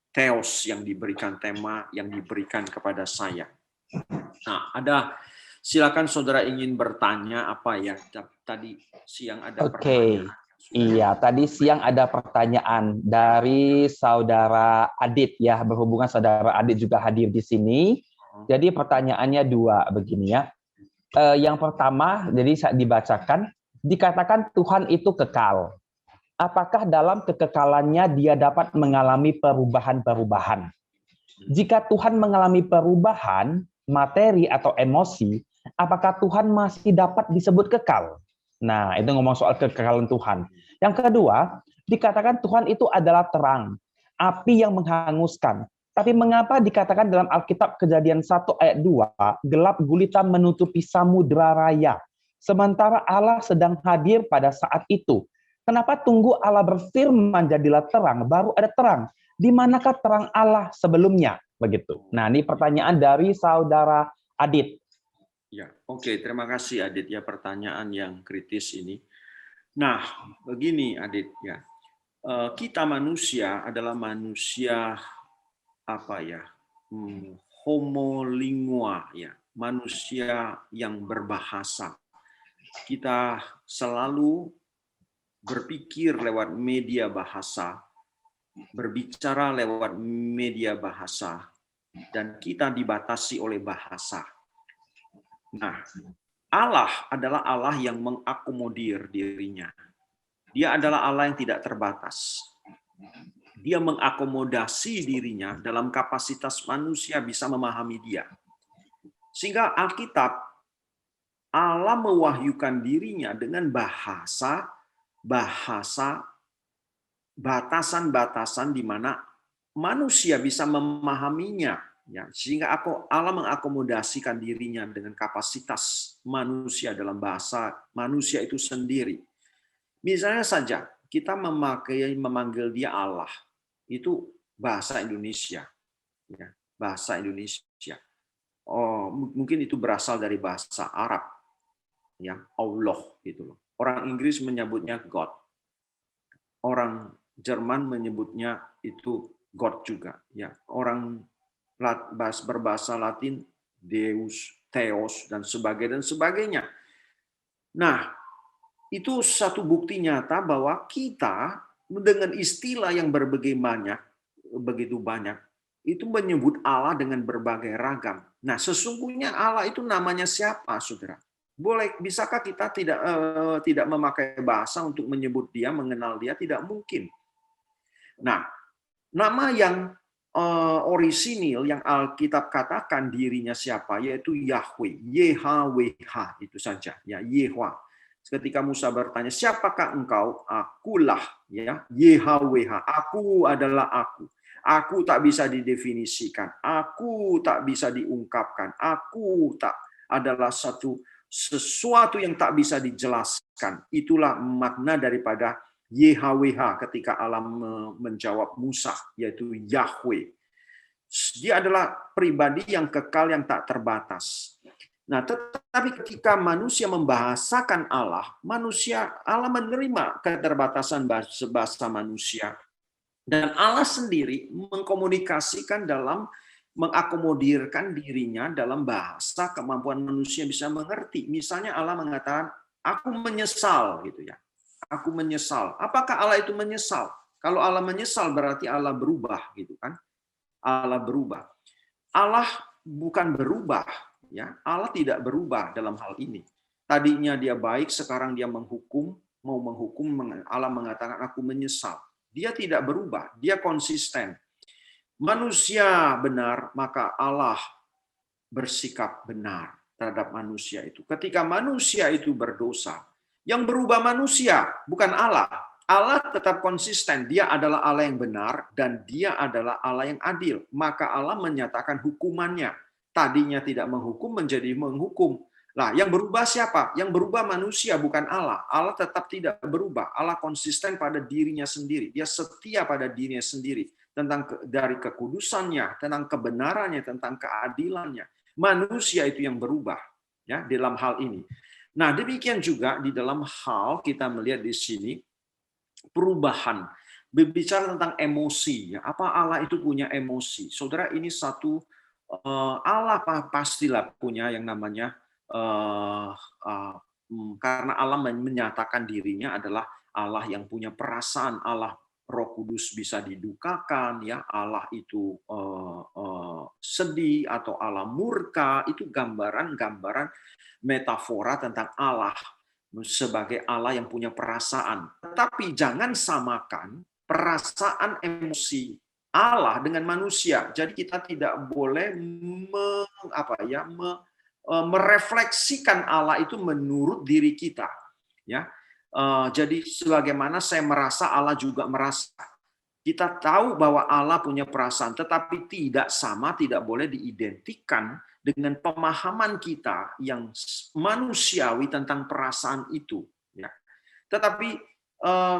Theos yang diberikan, tema yang diberikan kepada saya. Nah, silakan saudara ingin bertanya apa ya? Tadi siang ada pertanyaan. Iya, tadi siang ada pertanyaan dari saudara Adit, ya, berhubungan saudara Adit juga hadir di sini. Jadi pertanyaannya dua begini, ya. Yang pertama, jadi saya dibacakan, dikatakan Tuhan itu kekal. Apakah dalam kekekalannya Dia dapat mengalami perubahan-perubahan? Jika Tuhan mengalami perubahan materi atau emosi, apakah Tuhan masih dapat disebut kekal? Nah, itu ngomong soal kekekalan Tuhan. Yang kedua, dikatakan Tuhan itu adalah terang, api yang menghanguskan. Tapi mengapa dikatakan dalam Alkitab Kejadian 1 ayat 2, gelap gulita menutupi samudera raya, sementara Allah sedang hadir pada saat itu? Kenapa tunggu Allah berfirman jadilah terang, baru ada terang? Di manakah terang Allah sebelumnya? Begitu. Nah, ini pertanyaan dari saudara Adit. Ya, oke, terima kasih Adit, ya, pertanyaan yang kritis ini. Nah, begini Adit, ya, kita manusia adalah manusia homolingua, ya, manusia yang berbahasa. Kita selalu berpikir lewat media bahasa, berbicara lewat media bahasa, dan kita dibatasi oleh bahasa. Nah, Allah adalah Allah yang mengakomodir dirinya. Dia adalah Allah yang tidak terbatas. Dia mengakomodasi dirinya dalam kapasitas manusia bisa memahami Dia. Sehingga Alkitab, Allah mewahyukan dirinya dengan batasan-batasan di mana manusia bisa memahaminya, ya, sehingga Allah mengakomodasikan dirinya dengan kapasitas manusia dalam bahasa manusia itu sendiri. Misalnya saja kita memanggil dia Allah, itu bahasa Indonesia, ya, bahasa Indonesia. Oh, mungkin itu berasal dari bahasa Arab, ya, Allah gitu loh. Orang Inggris menyebutnya God, orang Jerman menyebutnya itu God juga, ya. Orang berbahasa Latin Deus, Theos, dan sebagainya. Nah, itu satu bukti nyata bahwa kita dengan istilah yang begitu banyak, itu menyebut Allah dengan berbagai ragam. Nah, sesungguhnya Allah itu namanya siapa, saudara? Bisakah kita tidak memakai bahasa untuk menyebut dia, mengenal dia? Tidak mungkin. Nah, nama yang orisinil yang Alkitab katakan dirinya siapa, yaitu Yahweh, YHWH, itu saja, ya, Yehwa. Ketika Musa bertanya, siapakah engkau? Akulah, ya, YHWH, aku adalah aku. Aku tak bisa didefinisikan, aku tak bisa diungkapkan, aku tak adalah sesuatu yang tak bisa dijelaskan. Itulah makna daripada YHWH ketika Allah menjawab Musa, yaitu Yahweh. Dia adalah pribadi yang kekal, yang tak terbatas. Nah, tetapi ketika manusia membahasakan Allah menerima keterbatasan bahasa manusia. Dan Allah sendiri mengkomunikasikan mengakomodirkan dirinya dalam bahasa kemampuan manusia bisa mengerti. Misalnya Allah mengatakan, aku menyesal, gitu ya. Aku menyesal. Apakah Allah itu menyesal? Kalau Allah menyesal berarti Allah berubah, gitu kan? Allah berubah. Allah bukan berubah, ya. Allah tidak berubah dalam hal ini. Tadinya dia baik, sekarang dia mau menghukum. Allah mengatakan aku menyesal. Dia tidak berubah, dia konsisten. Manusia benar, maka Allah bersikap benar terhadap manusia itu. Ketika manusia itu berdosa, yang berubah manusia, bukan Allah. Allah tetap konsisten. Dia adalah Allah yang benar dan dia adalah Allah yang adil. Maka Allah menyatakan hukumannya. Tadinya tidak menghukum menjadi menghukum. Nah, yang berubah siapa? Yang berubah manusia, bukan Allah. Allah tetap tidak berubah. Allah konsisten pada dirinya sendiri. Dia setia pada dirinya sendiri. Dari kekudusannya, tentang kebenarannya, tentang keadilannya. Manusia itu yang berubah, ya, dalam hal ini. Nah, demikian juga di dalam hal kita melihat di sini perubahan. Berbicara tentang emosi, ya, apa Allah itu punya emosi? Saudara, ini satu Allah pastilah punya yang namanya karena Allah menyatakan dirinya adalah Allah yang punya perasaan. Allah Roh Kudus bisa didukakan, ya, Allah itu sedih atau Allah murka, itu gambaran metafora tentang Allah sebagai Allah yang punya perasaan. Tetapi jangan samakan perasaan emosi Allah dengan manusia. Jadi kita tidak boleh merefleksikan Allah itu menurut diri kita, ya. Jadi sebagaimana saya merasa, Allah juga merasa. Kita tahu bahwa Allah punya perasaan, tetapi tidak sama, tidak boleh diidentikan dengan pemahaman kita yang manusiawi tentang perasaan itu. Ya. Tetapi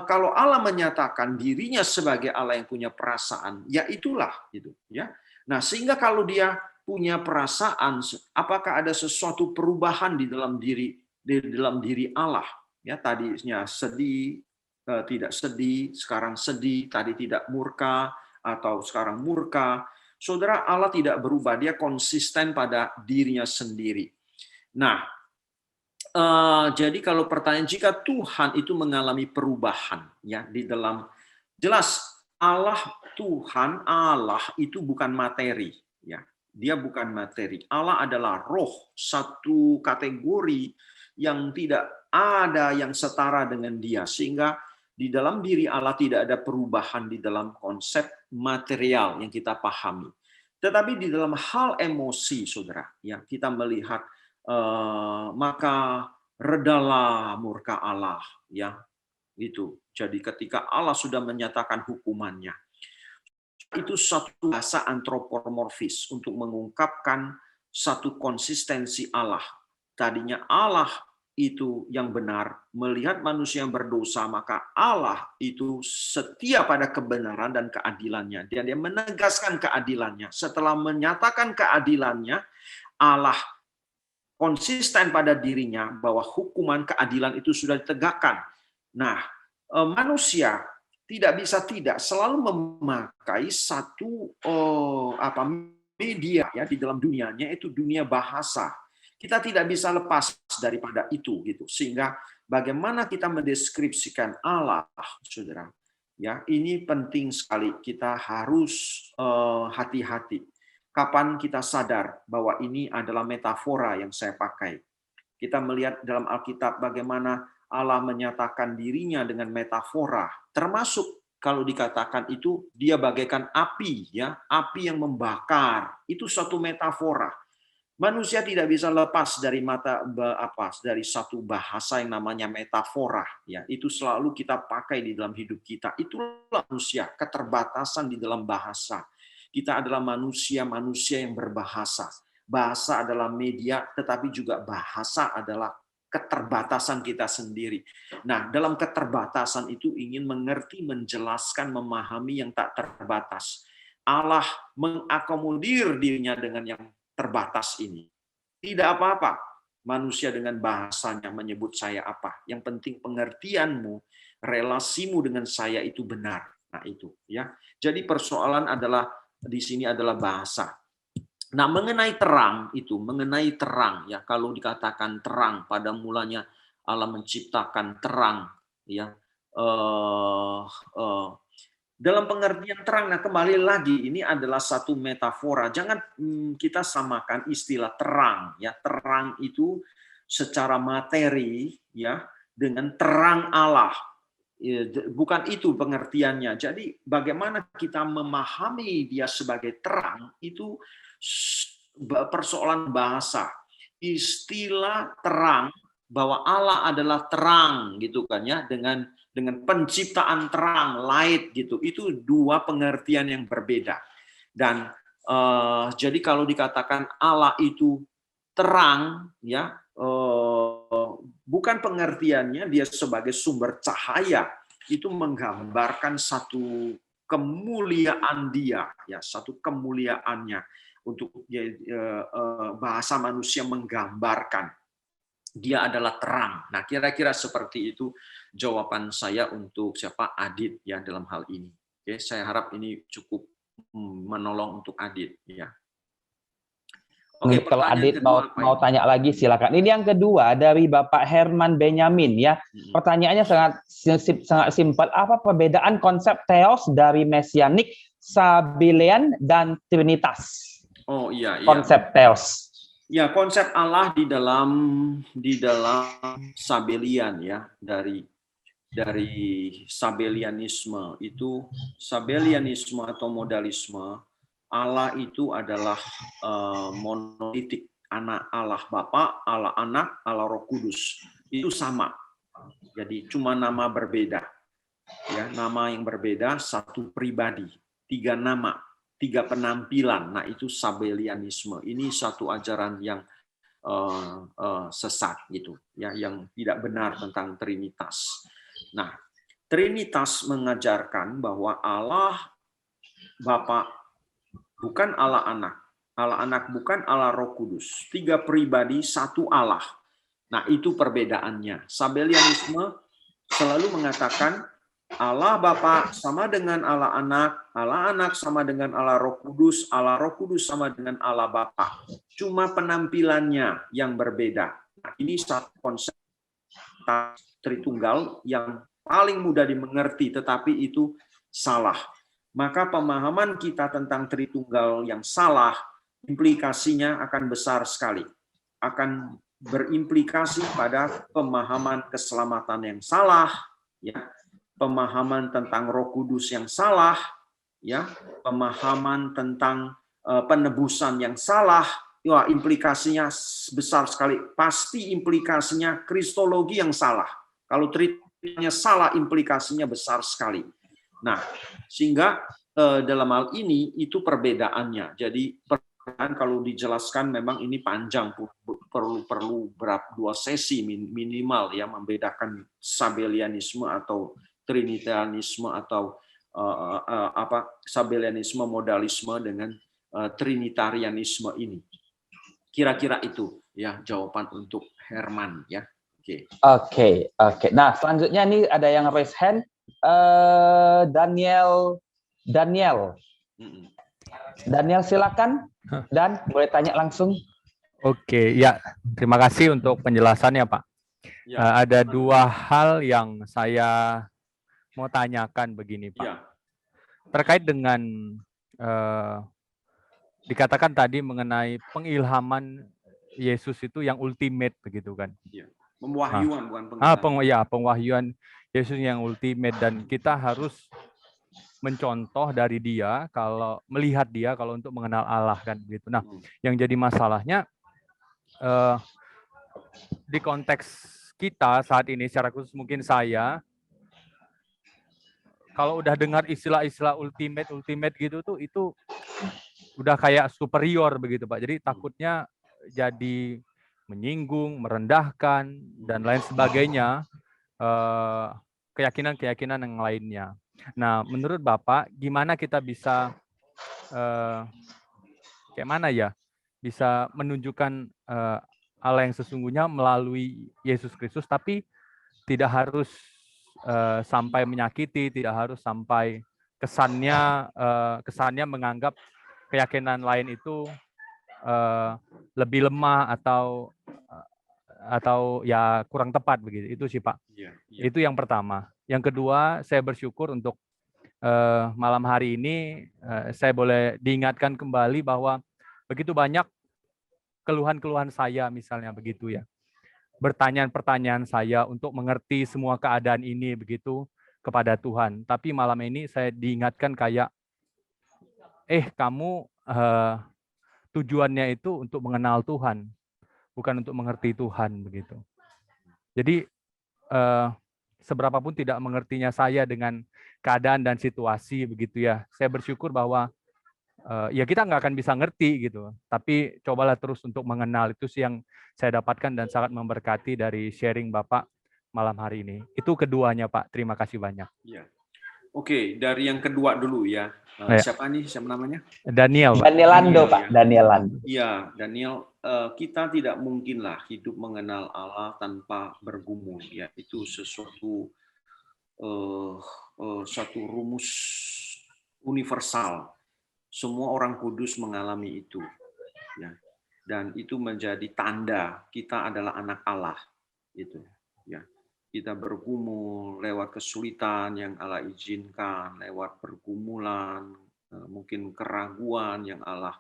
kalau Allah menyatakan dirinya sebagai Allah yang punya perasaan, ya itulah, gitu. Ya. Nah, sehingga kalau dia punya perasaan, apakah ada sesuatu perubahan di dalam diri Allah? Ya, tadinya sedih, tidak sedih, sekarang sedih, tadi tidak murka, atau sekarang murka. Saudara, Allah tidak berubah, dia konsisten pada dirinya sendiri. Nah, jadi kalau pertanyaan, jika Tuhan itu mengalami perubahan, ya, di dalam, jelas Allah itu bukan materi, ya. Dia bukan materi. Allah adalah roh, satu kategori yang tidak ada yang setara dengan dia, sehingga di dalam diri Allah tidak ada perubahan di dalam konsep material yang kita pahami. Tetapi di dalam hal emosi, saudara, ya, kita melihat maka redalah murka Allah, ya, itu. Jadi ketika Allah sudah menyatakan hukumannya, itu satu bahasa antropomorfis untuk mengungkapkan satu konsistensi Allah. Tadinya Allah itu yang benar, melihat manusia yang berdosa, maka Allah itu setia pada kebenaran dan keadilannya. Dia menegaskan keadilannya. Setelah menyatakan keadilannya, Allah konsisten pada dirinya bahwa hukuman keadilan itu sudah ditegakkan. Nah, manusia tidak bisa tidak selalu memakai satu media ya di dalam dunianya, itu dunia bahasa. Kita tidak bisa lepas daripada itu gitu. Sehingga bagaimana kita mendeskripsikan Allah, Saudara, ya, ini penting sekali. Kita harus hati-hati. Kapan kita sadar bahwa ini adalah metafora yang saya pakai? Kita melihat dalam Alkitab bagaimana Allah menyatakan dirinya dengan metafora, termasuk kalau dikatakan itu dia bagaikan api, ya, api yang membakar. Itu suatu metafora. Manusia tidak bisa lepas dari dari satu bahasa yang namanya metafora, ya. Itu selalu kita pakai di dalam hidup kita. Itulah manusia, keterbatasan di dalam bahasa. Kita adalah manusia yang berbahasa. Bahasa adalah media, tetapi juga bahasa adalah keterbatasan kita sendiri. Nah, dalam keterbatasan itu ingin mengerti, menjelaskan, memahami yang tak terbatas. Allah mengakomodir dirinya dengan yang terbatas ini. Tidak apa-apa manusia dengan bahasanya menyebut saya apa. Yang penting pengertianmu, relasimu dengan saya itu benar. Nah, itu ya. Jadi persoalan adalah di sini adalah bahasa. Nah, mengenai terang itu, mengenai terang ya, kalau dikatakan terang, pada mulanya Allah menciptakan terang ya. Dalam pengertian terang, nah kembali lagi ini adalah satu metafora. Jangan kita samakan istilah terang ya. Terang itu secara materi ya dengan terang Allah. Bukan itu pengertiannya. Jadi bagaimana kita memahami dia sebagai terang itu persoalan bahasa. Istilah terang, bahwa Allah adalah terang gitu kan ya, dengan penciptaan terang, light gitu. Itu dua pengertian yang berbeda. Dan jadi kalau dikatakan Allah itu terang ya, bukan pengertiannya dia sebagai sumber cahaya. Itu menggambarkan satu kemuliaan dia ya, satu kemuliaannya. Untuk bahasa manusia menggambarkan dia adalah terang. Nah, kira-kira seperti itu jawaban saya untuk siapa? Adit ya dalam hal ini. Oke, saya harap ini cukup menolong untuk Adit ya. Oke, kalau Adit mau tanya lagi silakan. Ini yang kedua dari Bapak Herman Benyamin ya. Pertanyaannya sangat simpel. Apa perbedaan konsep theos dari mesianik, sabellian dan trinitas? Oh iya. Konsep theos. Ya, konsep Allah di dalam sabellian ya, dari sabellianisme itu, sabellianisme atau modalisme, Allah itu adalah monolitik, anak Allah Bapa, Allah Anak, Allah Roh Kudus. Itu sama. Jadi cuma nama berbeda. Ya, nama yang berbeda, satu pribadi, tiga nama, tiga penampilan. Nah, itu sabellianisme. Ini satu ajaran yang sesat gitu ya, yang tidak benar tentang Trinitas. Nah, Trinitas mengajarkan bahwa Allah Bapa bukan Allah Anak, Allah Anak bukan Allah Roh Kudus. Tiga pribadi, satu Allah. Nah, itu perbedaannya. Sabellianisme selalu mengatakan Allah Bapa sama dengan Allah Anak sama dengan Allah Roh Kudus sama dengan Allah Bapa. Cuma penampilannya yang berbeda. Nah, ini satu konsep Tritunggal yang paling mudah dimengerti, tetapi itu salah. Maka pemahaman kita tentang Tritunggal yang salah, implikasinya akan besar sekali. Akan berimplikasi pada pemahaman keselamatan yang salah, ya. Pemahaman tentang Roh Kudus yang salah, ya, pemahaman tentang penebusan yang salah, ya, implikasinya besar sekali. Pasti implikasinya kristologi yang salah. Kalau treatmentnya salah, implikasinya besar sekali. Nah, sehingga dalam hal ini itu perbedaannya. Jadi Dan kalau dijelaskan memang ini panjang, perlu berapa 2 sesi minimal ya, membedakan Sabellianisme atau Trinitarianisme atau Sabellianisme modalisme dengan Trinitarianisme ini. Kira-kira itu ya jawaban untuk Herman ya. Oke. Nah, selanjutnya nih ada yang raise hand, Daniel. Daniel silakan, dan boleh tanya langsung. Oke, ya, terima kasih untuk penjelasannya, Pak. Ya. Ada 2 hal yang saya mau tanyakan begini, Pak. Ya. Terkait dengan dikatakan tadi mengenai pengilhaman Yesus itu yang ultimate begitu kan? Ya. Pengwahyuan bukan pengilhaman. Pengwahyuan Yesus yang ultimate, dan kita harus mencontoh dari dia, kalau melihat dia kalau untuk mengenal Allah kan gitu. Nah, yang jadi masalahnya di konteks kita saat ini secara khusus mungkin saya, kalau udah dengar istilah-istilah ultimate gitu tuh, itu udah kayak superior begitu Pak. Jadi takutnya jadi menyinggung, merendahkan dan lain sebagainya, keyakinan-keyakinan yang lainnya. Nah, menurut Bapak, gimana kita bisa kayak mana ya, bisa menunjukkan Allah yang sesungguhnya melalui Yesus Kristus, tapi tidak harus sampai menyakiti, tidak harus sampai kesannya menganggap keyakinan lain itu lebih lemah atau ya kurang tepat begitu. Itu sih Pak. Itu yang pertama. Yang kedua, saya bersyukur untuk malam hari ini saya boleh diingatkan kembali bahwa begitu banyak keluhan-keluhan saya misalnya begitu ya. Pertanyaan-pertanyaan saya untuk mengerti semua keadaan ini begitu kepada Tuhan. Tapi malam ini saya diingatkan kayak, kamu tujuannya itu untuk mengenal Tuhan, bukan untuk mengerti Tuhan begitu. Jadi seberapapun tidak mengertinya saya dengan keadaan dan situasi begitu ya, saya bersyukur bahwa ya kita nggak akan bisa ngerti gitu, tapi cobalah terus untuk mengenal. Itu sih yang saya dapatkan dan sangat memberkati dari sharing Bapak malam hari ini. Itu keduanya Pak, terima kasih banyak. Ya. Oke, dari yang kedua dulu ya. Siapa namanya? Daniel. Danielando Pak, Danielando. Iya, Daniel. Kita tidak mungkinlah hidup mengenal Allah tanpa bergumul. Ya, itu sesuatu satu rumus universal. Semua orang kudus mengalami itu, ya. Dan itu menjadi tanda kita adalah anak Allah, gitu, ya. Kita bergumul lewat kesulitan yang Allah izinkan, lewat pergumulan, mungkin keraguan yang Allah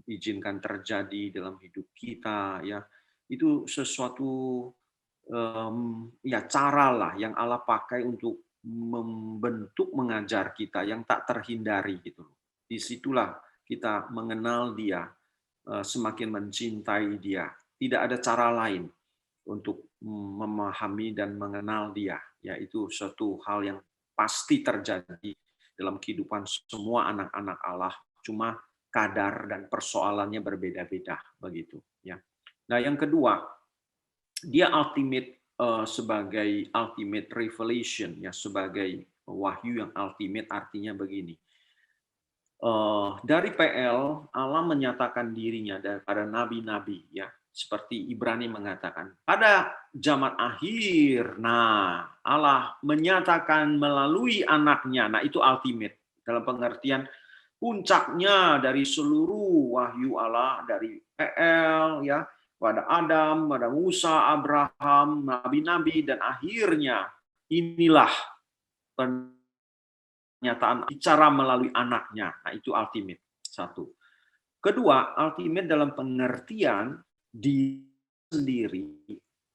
izinkan terjadi dalam hidup kita, ya. Itu sesuatu ya cara lah yang Allah pakai untuk membentuk, mengajar kita yang tak terhindari gitu. Disitulah kita mengenal Dia, semakin mencintai Dia. Tidak ada cara lain untuk memahami dan mengenal Dia. Yaitu suatu hal yang pasti terjadi dalam kehidupan semua anak-anak Allah. Cuma kadar dan persoalannya berbeda-beda begitu. Ya. Nah, yang kedua, Dia ultimate. Sebagai ultimate revelation, ya, sebagai wahyu yang ultimate, artinya begini. Dari PL Allah menyatakan dirinya pada nabi-nabi, ya, seperti Ibrani mengatakan pada zaman akhir. Nah, Allah menyatakan melalui anaknya. Nah, itu ultimate dalam pengertian puncaknya dari seluruh wahyu Allah, dari PL, ya, pada Adam, pada Musa, Abraham, nabi-nabi, dan akhirnya inilah pernyataan bicara melalui anaknya. Nah, itu ultimate. Satu. Kedua, ultimate dalam pengertian diri sendiri,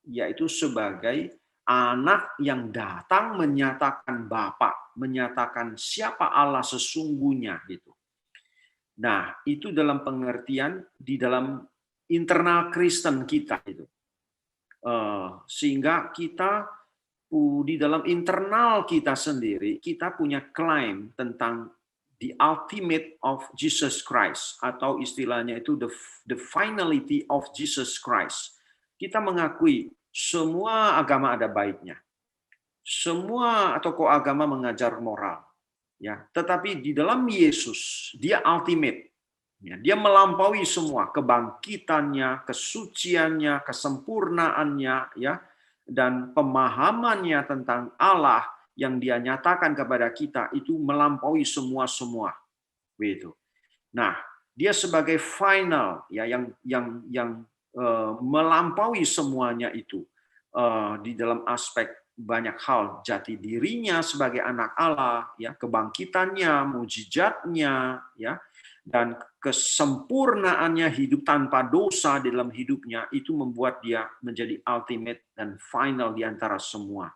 yaitu sebagai anak yang datang menyatakan Bapa, menyatakan siapa Allah sesungguhnya gitu. Nah, itu dalam pengertian di dalam internal Kristen kita itu, sehingga kita di dalam internal kita sendiri kita punya klaim tentang the ultimate of Jesus Christ, atau istilahnya itu the finality of Jesus Christ. Kita mengakui semua agama ada baiknya. Semua tokoh agama mengajar moral, ya. Tetapi di dalam Yesus, dia ultimate. Ya, dia melampaui semua kebangkitannya, kesuciannya, kesempurnaannya, ya, dan pemahamannya tentang Allah yang dia nyatakan kepada kita itu melampaui semua begitu. Nah, dia sebagai final, ya, yang melampaui semuanya itu di dalam aspek banyak hal, jati dirinya sebagai anak Allah, ya, kebangkitannya, mujizatnya, ya, dan kesempurnaannya hidup tanpa dosa di dalam hidupnya itu membuat dia menjadi ultimate dan final di antara semua.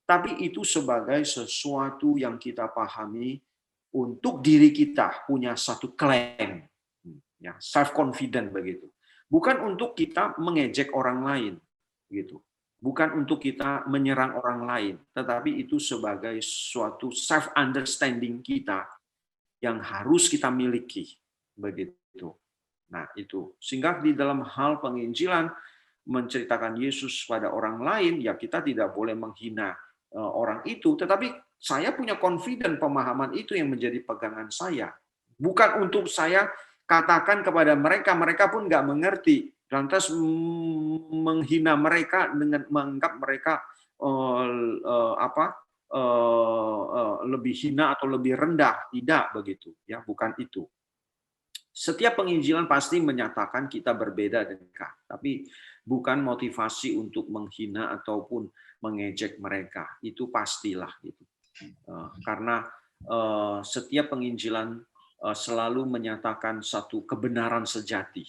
Tapi itu sebagai sesuatu yang kita pahami untuk diri kita, punya satu klaim, ya, self confident begitu. Bukan untuk kita mengejek orang lain, gitu. Bukan untuk kita menyerang orang lain, tetapi itu sebagai suatu self understanding kita yang harus kita miliki, begitu. Nah, itu sehingga di dalam hal penginjilan menceritakan Yesus pada orang lain, ya kita tidak boleh menghina orang itu, tetapi saya punya confident pemahaman itu yang menjadi pegangan saya. Bukan untuk saya katakan kepada mereka, mereka pun nggak mengerti, lantas menghina mereka dengan menganggap mereka lebih hina atau lebih rendah. Tidak begitu, ya, bukan itu. Setiap penginjilan pasti menyatakan kita berbeda dengan mereka, tapi bukan motivasi untuk menghina ataupun mengejek mereka. Itu pastilah gitu. Karena setiap penginjilan selalu menyatakan satu kebenaran sejati.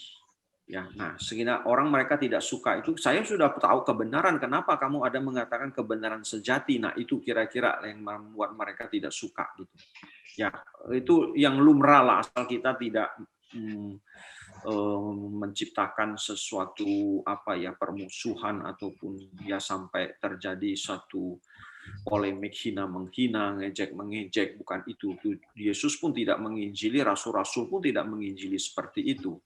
Ya, nah, sehingga orang mereka tidak suka itu. Saya sudah tahu kebenaran. Kenapa kamu ada mengatakan kebenaran sejati? Nah, itu kira-kira yang membuat mereka tidak suka gitu. Ya, itu yang lumrah lah, asal kita tidak menciptakan sesuatu permusuhan ataupun ya sampai terjadi satu polemik hina menghina, ngejek mengejek, bukan itu. Yesus pun tidak menginjili, rasul-rasul pun tidak menginjili seperti itu.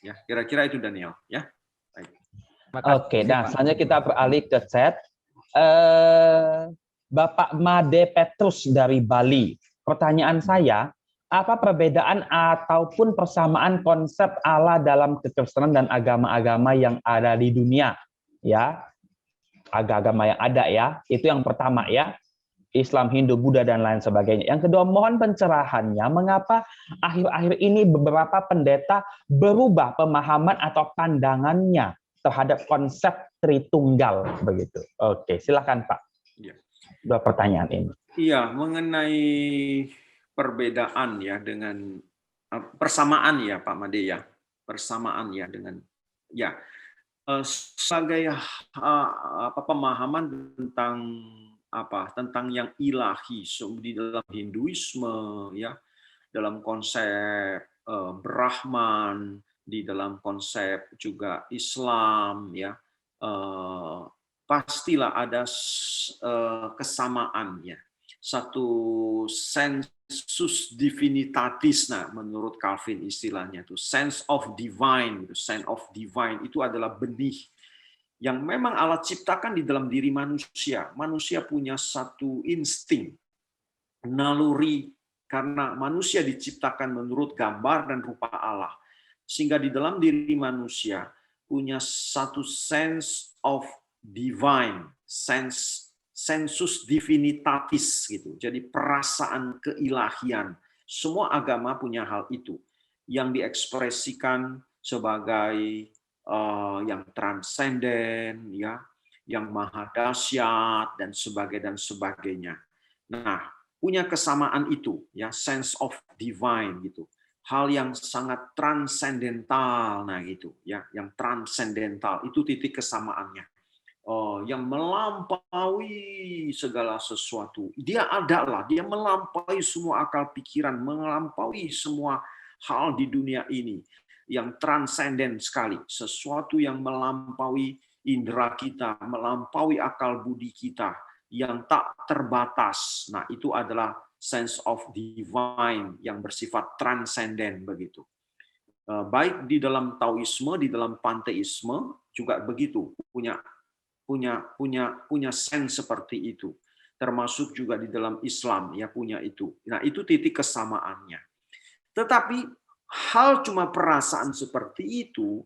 Ya, kira-kira itu Daniel, ya. Baik. Oke, nah selanjutnya kita beralih ke chat. Bapak Made Petrus dari Bali. Pertanyaan saya, apa perbedaan ataupun persamaan konsep Allah dalam kekristenan dan agama-agama yang ada di dunia? Ya, agama yang ada ya. Itu yang pertama ya. Islam, Hindu, Buddha dan lain sebagainya. Yang kedua, mohon pencerahannya mengapa akhir-akhir ini beberapa pendeta berubah pemahaman atau pandangannya terhadap konsep Tritunggal begitu. Oke, silakan Pak. Ya. Dua pertanyaan ini. Iya, mengenai perbedaan ya dengan persamaan ya Pak Made ya, persamaan ya dengan ya sebagai pemahaman tentang yang ilahi di dalam Hinduisme ya, dalam konsep Brahman, di dalam konsep juga Islam ya, pastilah ada kesamaannya. Satu sensus divinitatis, nah menurut Calvin istilahnya itu sense of divine itu adalah benih yang memang Allah ciptakan di dalam diri manusia. Manusia punya satu insting, naluri, karena manusia diciptakan menurut gambar dan rupa Allah. Sehingga di dalam diri manusia punya satu sense of divine, sensus divinitatis gitu. Jadi perasaan keilahian. Semua agama punya hal itu yang diekspresikan sebagai yang transenden ya, yang maha dahsyat dan sebagainya. Nah, punya kesamaan itu ya, sense of divine gitu. Hal yang sangat transendental, nah gitu ya, yang transendental itu titik kesamaannya. Yang melampaui segala sesuatu. Dia adalah, dia melampaui semua akal pikiran, melampaui semua hal di dunia ini. Yang transenden sekali. Sesuatu yang melampaui indera kita, melampaui akal budi kita. yang tak terbatas. Nah, itu adalah sense of divine yang bersifat transenden begitu. Baik di dalam Taoisme, di dalam panteisme juga begitu, punya sense seperti itu. Termasuk juga di dalam Islam ya punya itu. Nah, itu titik kesamaannya. Tetapi hal cuma perasaan seperti itu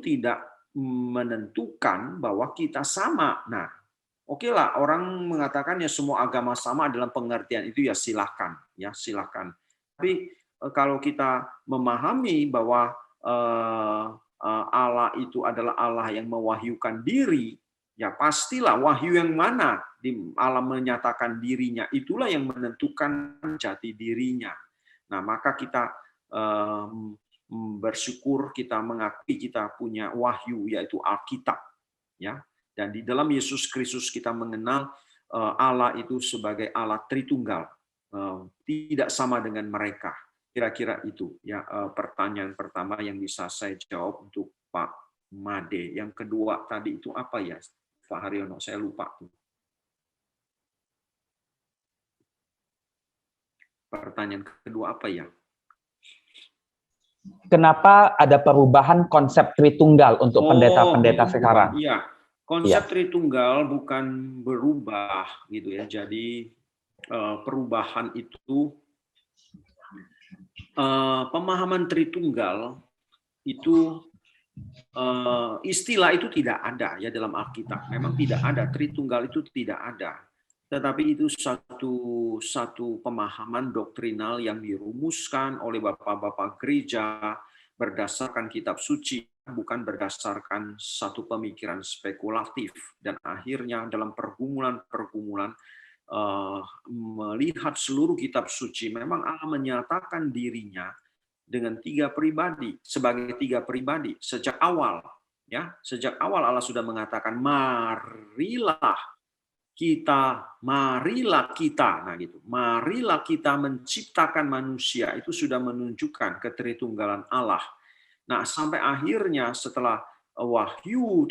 tidak menentukan bahwa kita sama. Nah, oke lah, orang mengatakan ya semua agama sama dalam pengertian itu ya silahkan. Tapi kalau kita memahami bahwa Allah itu adalah Allah yang mewahyukan diri, ya pastilah wahyu yang mana Allah menyatakan dirinya, itulah yang menentukan jati dirinya. Nah, maka kita bersyukur, kita mengakui kita punya wahyu, yaitu Alkitab. Ya. Dan di dalam Yesus Kristus kita mengenal Allah itu sebagai Allah Tritunggal, tidak sama dengan mereka. Kira-kira itu ya pertanyaan pertama yang bisa saya jawab untuk Pak Made. Yang kedua tadi itu apa ya, Pak Haryono? Saya lupa tuh. Pertanyaan kedua apa ya? Kenapa ada perubahan konsep Tritunggal untuk pendeta-pendeta sekarang? Iya, konsep Tritunggal bukan berubah gitu ya. Jadi perubahan itu pemahaman Tritunggal itu istilah itu tidak ada ya dalam Alkitab. Memang tidak ada, Tritunggal itu tidak ada. Tetapi itu satu pemahaman doktrinal yang dirumuskan oleh bapak-bapak gereja berdasarkan kitab suci, bukan berdasarkan satu pemikiran spekulatif. Dan akhirnya dalam pergumulan-pergumulan melihat seluruh kitab suci, memang Allah menyatakan dirinya dengan sebagai tiga pribadi sejak awal. Ya, sejak awal Allah sudah mengatakan marilah kita, nah gitu, marilah kita menciptakan manusia, itu sudah menunjukkan ketritunggalan Allah. Nah, sampai akhirnya setelah wahyu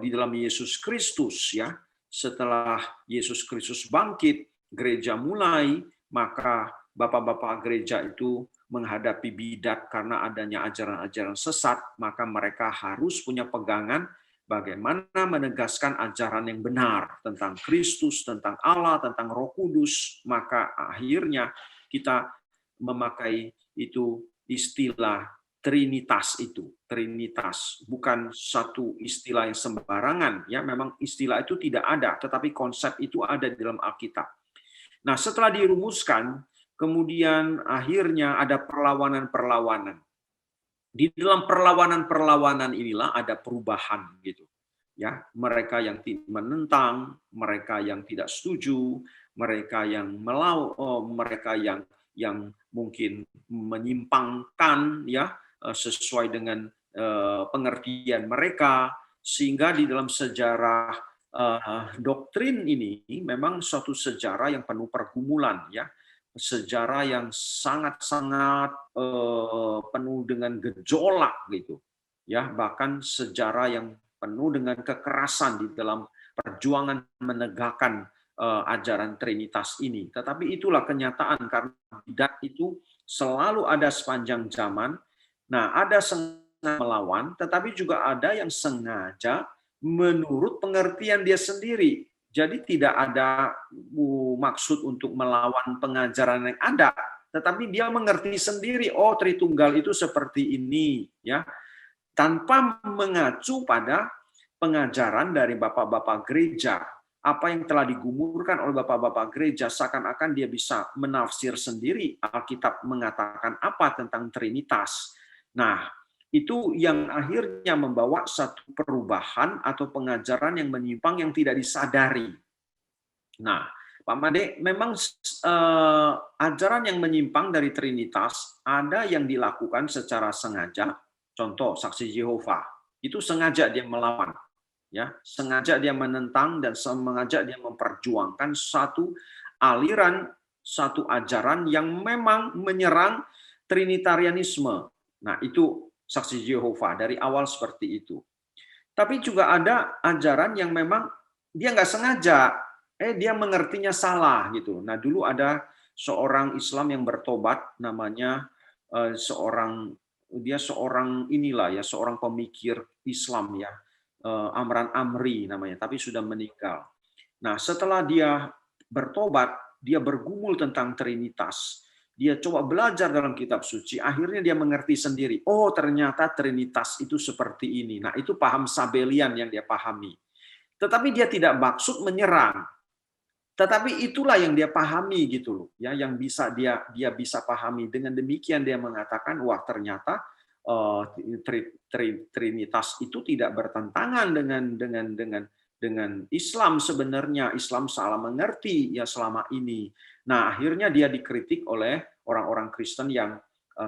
di dalam Yesus Kristus ya, setelah Yesus Kristus bangkit, gereja mulai, maka bapak-bapak gereja itu menghadapi bidat karena adanya ajaran-ajaran sesat, maka mereka harus punya pegangan bagaimana menegaskan ajaran yang benar tentang Kristus, tentang Allah, tentang Roh Kudus. Maka akhirnya kita memakai itu istilah Trinitas itu. Trinitas bukan satu istilah yang sembarangan, ya. Memang istilah itu tidak ada, tetapi konsep itu ada di dalam Alkitab. Nah, setelah dirumuskan, kemudian akhirnya ada perlawanan-perlawanan. Di dalam perlawanan-perlawanan inilah ada perubahan gitu. Ya, mereka yang menentang, mereka yang tidak setuju, mereka yang mereka yang mungkin menyimpangkan ya sesuai dengan pengertian mereka, sehingga di dalam sejarah doktrin ini memang suatu sejarah yang penuh pergumulan ya. Sejarah yang sangat-sangat penuh dengan gejolak gitu ya, bahkan sejarah yang penuh dengan kekerasan di dalam perjuangan menegakkan ajaran Trinitas ini. Tetapi itulah kenyataan, karena bidat itu selalu ada sepanjang zaman. Nah, ada sengaja melawan, tetapi juga ada yang sengaja menurut pengertian dia sendiri. Jadi tidak ada maksud untuk melawan pengajaran yang ada, tetapi dia mengerti sendiri, oh Tritunggal itu seperti ini, ya, tanpa mengacu pada pengajaran dari bapak-bapak gereja. Apa yang telah digumurkan oleh bapak-bapak gereja, seakan-akan dia bisa menafsir sendiri Alkitab mengatakan apa tentang Trinitas. Nah, itu yang akhirnya membawa satu perubahan atau pengajaran yang menyimpang yang tidak disadari. Nah, Pak Made, memang ajaran yang menyimpang dari Trinitas ada yang dilakukan secara sengaja. Contoh, saksi Yehova itu sengaja dia melawan, ya, sengaja dia menentang dan sengaja dia memperjuangkan satu aliran, satu ajaran yang memang menyerang Trinitarianisme. Nah, itu saksi Yehova dari awal seperti itu. Tapi juga ada ajaran yang memang dia nggak sengaja, dia mengertinya salah gitu. Nah, dulu ada seorang Islam yang bertobat, namanya dia seorang inilah ya, seorang pemikir Islam ya, Amran Amri namanya, tapi sudah meninggal. Nah, setelah dia bertobat, dia bergumul tentang Trinitas. Dia coba belajar dalam kitab suci, akhirnya dia mengerti sendiri. Oh, ternyata Trinitas itu seperti ini. Nah, itu paham Sabelian yang dia pahami. Tetapi dia tidak maksud menyerang. Tetapi itulah yang dia pahami gitu loh, ya, yang bisa dia bisa pahami. Dengan demikian dia mengatakan, wah ternyata Trinitas itu tidak bertentangan dengan Islam sebenarnya. Islam salah mengerti ya selama ini. Nah, akhirnya dia dikritik oleh orang-orang Kristen yang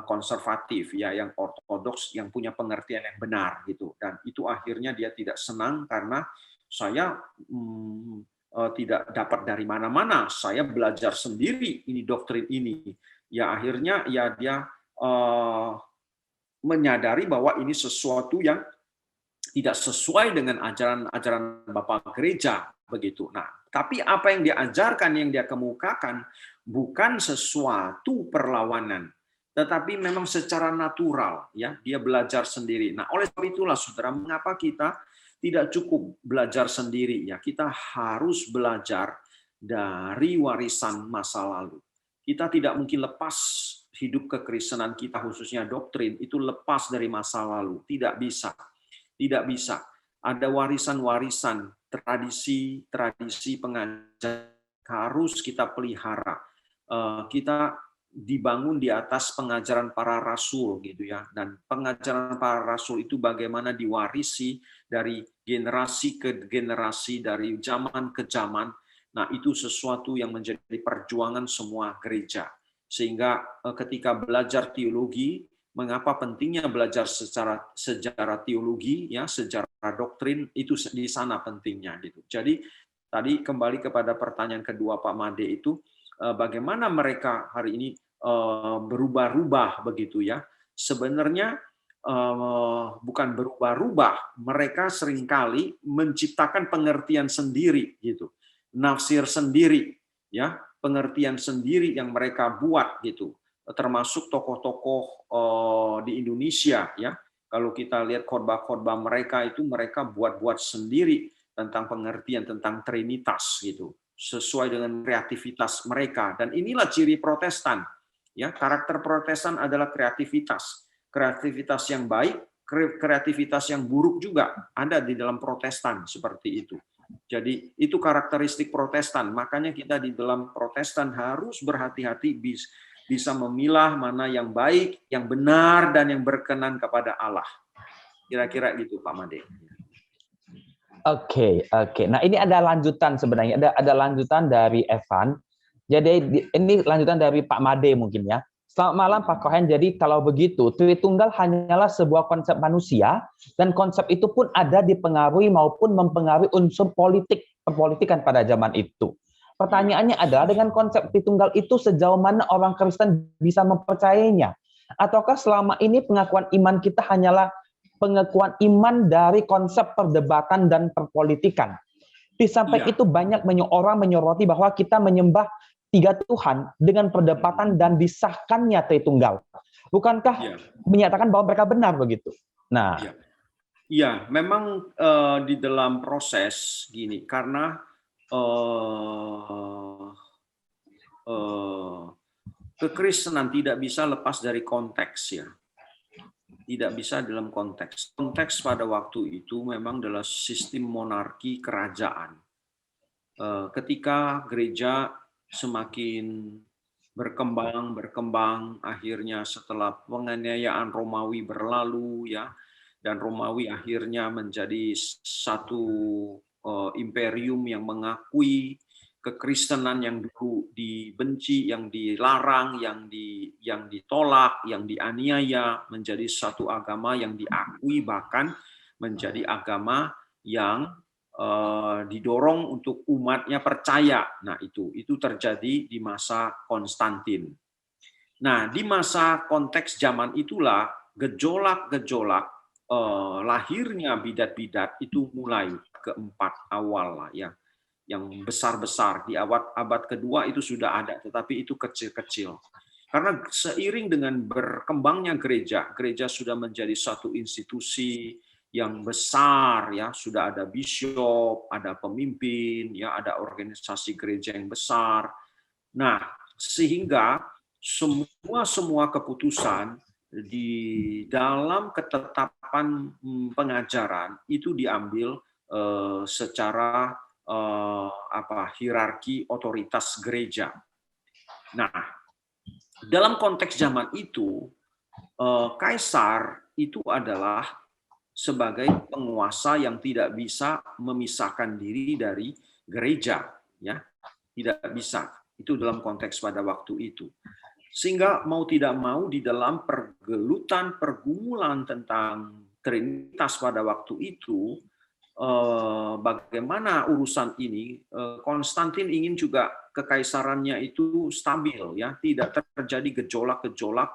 konservatif ya, yang ortodoks, yang punya pengertian yang benar gitu. Dan itu akhirnya dia tidak senang karena saya tidak dapat dari mana-mana, saya belajar sendiri ini doktrin ini. Ya akhirnya ya dia menyadari bahwa ini sesuatu yang tidak sesuai dengan ajaran Bapak Gereja begitu. Nah, tapi apa yang diajarkan, yang dia kemukakan bukan sesuatu perlawanan, tetapi memang secara natural ya, dia belajar sendiri. Nah, oleh sebab itulah Saudara, mengapa kita tidak cukup belajar sendiri ya, kita harus belajar dari warisan masa lalu. Kita tidak mungkin lepas hidup kekristenan kita, khususnya doktrin itu lepas dari masa lalu, tidak bisa. Tidak bisa. Ada warisan-warisan, tradisi pengajaran harus kita pelihara. Kita dibangun di atas pengajaran para rasul gitu ya, dan pengajaran para rasul itu bagaimana diwarisi dari generasi ke generasi, dari zaman ke zaman. Nah, itu sesuatu yang menjadi perjuangan semua gereja. Sehingga ketika belajar teologi, mengapa pentingnya belajar sejarah teologi ya, sejarah doktrin, itu di sana pentingnya gitu. Jadi tadi kembali kepada pertanyaan kedua Pak Made itu, bagaimana mereka hari ini berubah-ubah begitu ya. Sebenarnya bukan berubah-ubah, mereka seringkali menciptakan pengertian sendiri gitu, nafsir sendiri ya, pengertian sendiri yang mereka buat gitu, termasuk tokoh-tokoh di Indonesia ya. Kalau kita lihat khotbah-khotbah mereka itu, mereka buat-buat sendiri tentang pengertian tentang Trinitas gitu, sesuai dengan kreativitas mereka. Dan inilah ciri Protestan. Ya, karakter Protestan adalah kreativitas. Kreativitas yang baik, kreativitas yang buruk juga ada di dalam Protestan seperti itu. Jadi itu karakteristik Protestan. Makanya kita di dalam Protestan harus berhati-hati bisa memilah mana yang baik, yang benar, dan yang berkenan kepada Allah. Kira-kira gitu Pak Made. Oke. Nah, ini ada lanjutan sebenarnya. Ada lanjutan dari Evan. Jadi ini lanjutan dari Pak Made mungkin ya. Selamat malam Pak Cohen. Jadi kalau begitu, Tritunggal hanyalah sebuah konsep manusia, dan konsep itu pun ada dipengaruhi maupun mempengaruhi unsur perpolitikan pada zaman itu. Pertanyaannya adalah, dengan konsep Tritunggal itu sejauh mana orang Kristen bisa mempercayainya? Ataukah selama ini pengakuan iman kita hanyalah pengakuan iman dari konsep perdebatan dan perpolitikan? Di samping itu banyak orang menyoroti bahwa kita menyembah tiga Tuhan dengan perdebatan dan disahkannya Tritunggal. Bukankah menyatakan bahwa mereka benar begitu? Nah, ya, memang di dalam proses gini, karena kekristenan tidak bisa lepas dari konteks ya. Tidak bisa dalam konteks. Konteks pada waktu itu memang adalah sistem monarki kerajaan. Ketika gereja semakin berkembang, akhirnya setelah penganiayaan Romawi berlalu ya, dan Romawi akhirnya menjadi satu imperium yang mengakui kekristenan yang dulu dibenci, yang dilarang, yang ditolak, yang dianiaya, menjadi satu agama yang diakui, bahkan menjadi agama yang didorong untuk umatnya percaya. Nah, itu terjadi di masa Konstantin. Nah, di masa konteks zaman itulah gejolak-gejolak lahirnya bidat-bidat itu mulai keempat awal lah ya. yang besar-besar. Di abad kedua itu sudah ada, tetapi itu kecil-kecil. Karena seiring dengan berkembangnya gereja, gereja sudah menjadi satu institusi yang besar, ya, sudah ada bishop, ada pemimpin, ya, ada organisasi gereja yang besar. Nah, sehingga semua keputusan di dalam ketetapan pengajaran itu diambil secara hierarki otoritas gereja. Nah, dalam konteks zaman itu, kaisar itu adalah sebagai penguasa yang tidak bisa memisahkan diri dari gereja, ya, tidak bisa. Itu dalam konteks pada waktu itu. Sehingga mau tidak mau di dalam pergumulan tentang Trinitas pada waktu itu, bagaimana urusan ini, Konstantin ingin juga kekaisarannya itu stabil, ya, tidak terjadi gejolak-gejolak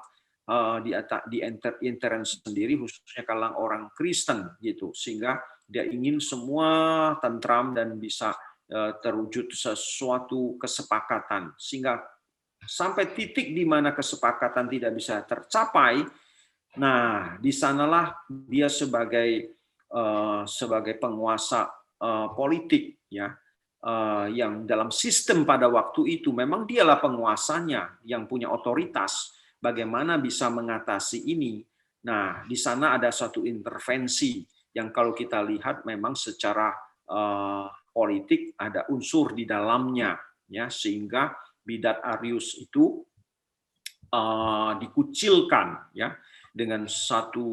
di intern sendiri, khususnya kalangan orang Kristen, gitu, sehingga dia ingin semua tentram dan bisa terwujud sesuatu kesepakatan, sehingga sampai titik di mana kesepakatan tidak bisa tercapai. Nah, di sanalah dia sebagai penguasa politik, ya, yang dalam sistem pada waktu itu memang dialah penguasanya yang punya otoritas. Bagaimana bisa mengatasi ini? Nah, di sana ada satu intervensi yang kalau kita lihat memang secara politik ada unsur di dalamnya, ya, sehingga bidat Arius itu dikucilkan, ya, dengan satu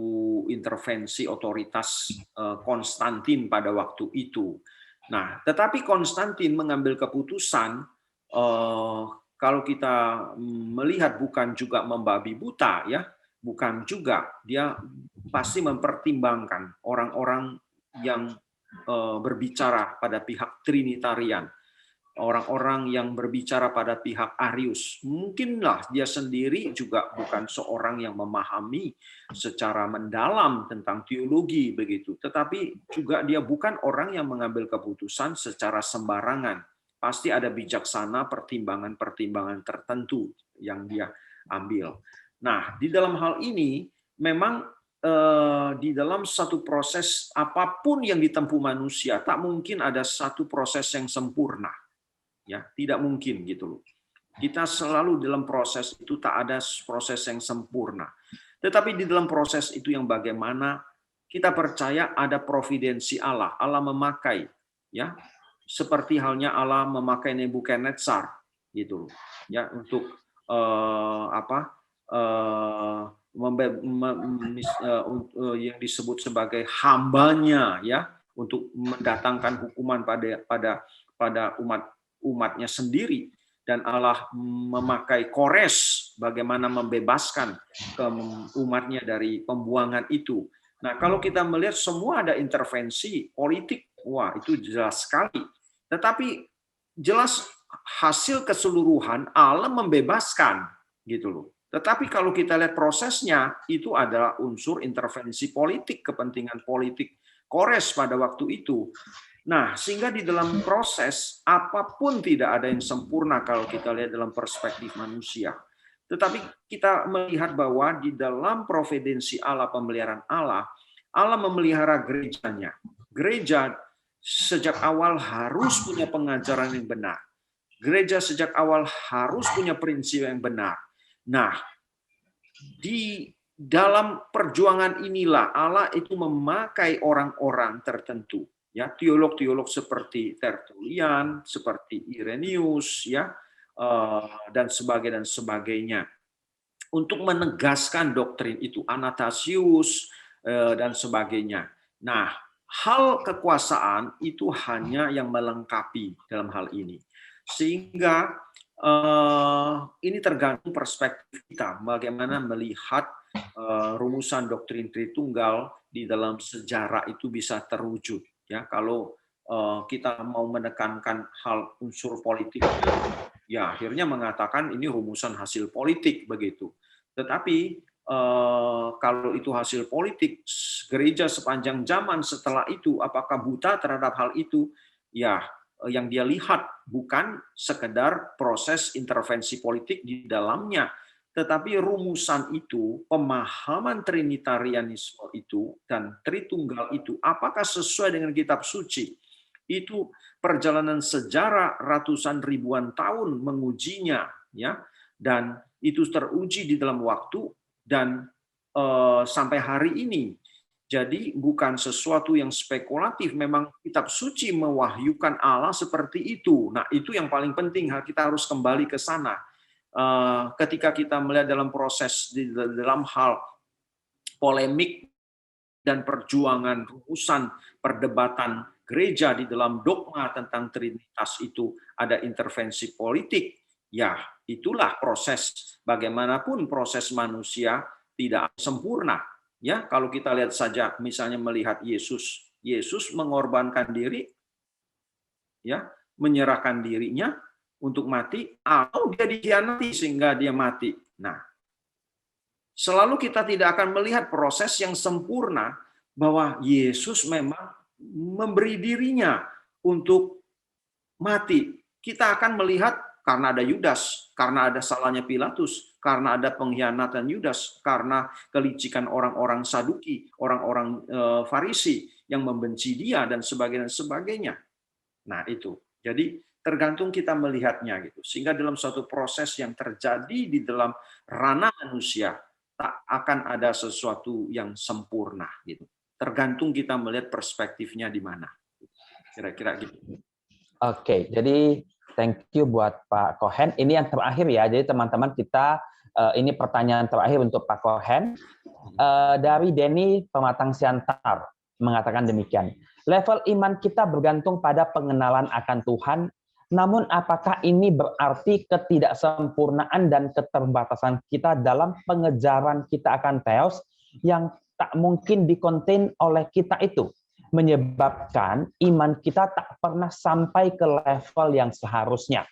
intervensi otoritas Konstantin pada waktu itu. Nah, tetapi Konstantin mengambil keputusan, kalau kita melihat bukan juga membabi buta, ya, bukan juga, dia pasti mempertimbangkan orang-orang yang berbicara pada pihak Trinitarian, orang-orang yang berbicara pada pihak Arius. Mungkinlah dia sendiri juga bukan seorang yang memahami secara mendalam tentang teologi begitu, tetapi juga dia bukan orang yang mengambil keputusan secara sembarangan. Pasti ada bijaksana pertimbangan-pertimbangan tertentu yang dia ambil. Nah, di dalam hal ini memang di dalam satu proses apapun yang ditempuh manusia, tak mungkin ada satu proses yang sempurna. Ya, tidak mungkin gitu loh. Kita selalu dalam proses itu tak ada proses yang sempurna. Tetapi di dalam proses itu yang bagaimana kita percaya ada providensi Allah. Allah memakai, ya, seperti halnya Allah memakai Nebukadnezar gitu loh. Ya, untuk yang disebut sebagai hambanya, ya, untuk mendatangkan hukuman pada umatnya sendiri, dan Allah memakai Kores bagaimana membebaskan umatnya dari pembuangan itu. Nah, kalau kita melihat semua ada intervensi politik, wah, itu jelas sekali. Tetapi jelas hasil keseluruhan Allah membebaskan gitu loh. Tetapi kalau kita lihat prosesnya, itu adalah unsur intervensi politik, kepentingan politik Kores pada waktu itu. Nah, sehingga di dalam proses apapun tidak ada yang sempurna kalau kita lihat dalam perspektif manusia. Tetapi kita melihat bahwa di dalam providensi Allah, pemeliharaan Allah, Allah memelihara gerejanya. Gereja sejak awal harus punya pengajaran yang benar. Gereja sejak awal harus punya prinsip yang benar. Nah, di dalam perjuangan inilah Allah itu memakai orang-orang tertentu, ya, teolog-teolog seperti Tertullian, seperti Irenaeus, ya, dan sebagainya, untuk menegaskan doktrin itu, Anastasius dan sebagainya. Nah, hal kekuasaan itu hanya yang melengkapi dalam hal ini, sehingga ini tergantung perspektif kita, bagaimana melihat rumusan doktrin Tritunggal di dalam sejarah itu bisa terwujud. Ya, kalau kita mau menekankan hal unsur politik, ya akhirnya mengatakan ini rumusan hasil politik begitu. Tetapi kalau itu hasil politik, gereja sepanjang zaman setelah itu apakah buta terhadap hal itu? Ya, yang dia lihat, bukan sekedar proses intervensi politik di dalamnya, tetapi rumusan itu, pemahaman Trinitarianisme itu dan Tritunggal itu, apakah sesuai dengan kitab suci? Itu perjalanan sejarah ratusan ribuan tahun mengujinya, ya, dan itu teruji di dalam waktu dan sampai hari ini. Jadi bukan sesuatu yang spekulatif, memang kitab suci mewahyukan Allah seperti itu. Nah, itu yang paling penting, kita harus kembali ke sana. Ketika kita melihat dalam proses, di dalam hal polemik dan perjuangan rumusan perdebatan gereja di dalam dogma tentang Trinitas itu ada intervensi politik, ya itulah proses. Bagaimanapun proses manusia tidak sempurna. Ya, kalau kita lihat saja misalnya melihat Yesus mengorbankan diri, ya, menyerahkan dirinya untuk mati, atau dia dikhianati sehingga dia mati. Nah, selalu kita tidak akan melihat proses yang sempurna bahwa Yesus memang memberi dirinya untuk mati. Kita akan melihat karena ada Yudas, karena ada salahnya Pilatus, karena ada pengkhianatan Yudas, karena kelicikan orang-orang Saduki, orang-orang Farisi yang membenci dia dan sebagainya. Nah, itu. Jadi tergantung kita melihatnya gitu. Sehingga dalam suatu proses yang terjadi di dalam ranah manusia tak akan ada sesuatu yang sempurna gitu. Tergantung kita melihat perspektifnya di mana. Kira-kira gitu. Oke, jadi thank you buat Pak Cohen. Ini yang terakhir ya. Jadi teman-teman kita ini pertanyaan terakhir untuk Pak Cohen. Dari Denny Pematang Siantar mengatakan demikian. Level iman kita bergantung pada pengenalan akan Tuhan. Namun apakah ini berarti ketidaksempurnaan dan keterbatasan kita dalam pengejaran kita akan Theos yang tak mungkin dikonten oleh kita itu? Menyebabkan iman kita tak pernah sampai ke level yang seharusnya.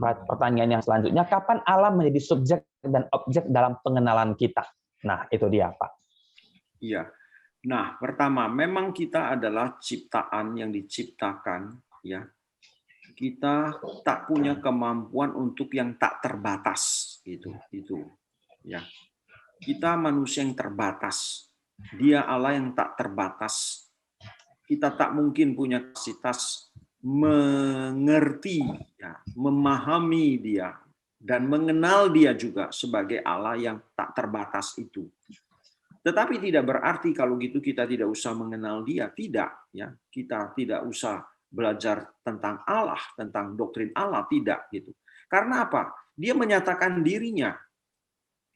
Pertanyaan yang selanjutnya, kapan Allah menjadi subjek dan objek dalam pengenalan kita? Nah, itu dia, Pak. Iya. Nah, pertama, memang kita adalah ciptaan yang diciptakan, ya. Kita tak punya kemampuan untuk yang tak terbatas, gitu. Ya. Kita manusia yang terbatas. Dia Allah yang tak terbatas. Kita tak mungkin punya kapasitas mengerti, ya, memahami dia, dan mengenal dia juga sebagai Allah yang tak terbatas itu. Tetapi tidak berarti kalau gitu kita tidak usah mengenal dia. Tidak. Ya. Kita tidak usah belajar tentang Allah, tentang doktrin Allah. Tidak. Gitu. Karena apa? Dia menyatakan dirinya.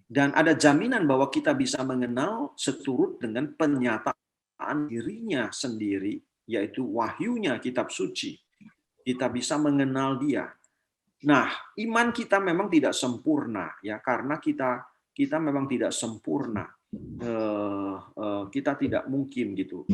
Dan ada jaminan bahwa kita bisa mengenal seturut dengan penyataan dirinya sendiri, yaitu wahyunya kitab suci. Kita bisa mengenal dia. Nah, iman kita memang tidak sempurna, ya, karena kita memang tidak sempurna. Kita tidak mungkin gitu.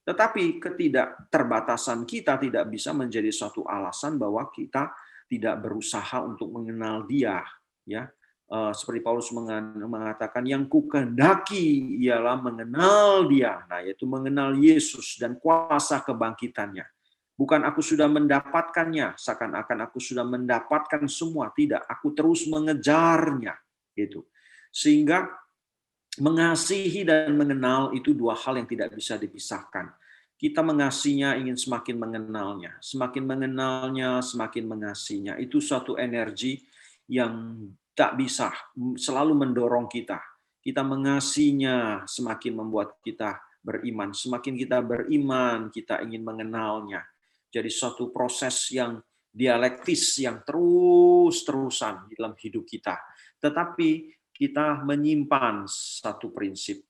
Tetapi ketidakterbatasan kita tidak bisa menjadi suatu alasan bahwa kita tidak berusaha untuk mengenal dia, ya. Seperti Paulus mengatakan, yang kukehendaki ialah mengenal dia, nah, yaitu mengenal Yesus dan kuasa kebangkitannya. Bukan aku sudah mendapatkannya, seakan-akan aku sudah mendapatkan semua. Tidak, aku terus mengejarnya. Gitu. Sehingga mengasihi dan mengenal itu dua hal yang tidak bisa dipisahkan. Kita mengasihinya, ingin semakin mengenalnya. Semakin mengenalnya, semakin mengasihinya. Itu suatu energi yang tak bisa, selalu mendorong kita. Kita mengasihinya, semakin membuat kita beriman. Semakin kita beriman, kita ingin mengenalnya. Jadi suatu proses yang dialektis, yang terus-terusan dalam hidup kita. Tetapi kita menyimpan satu prinsip,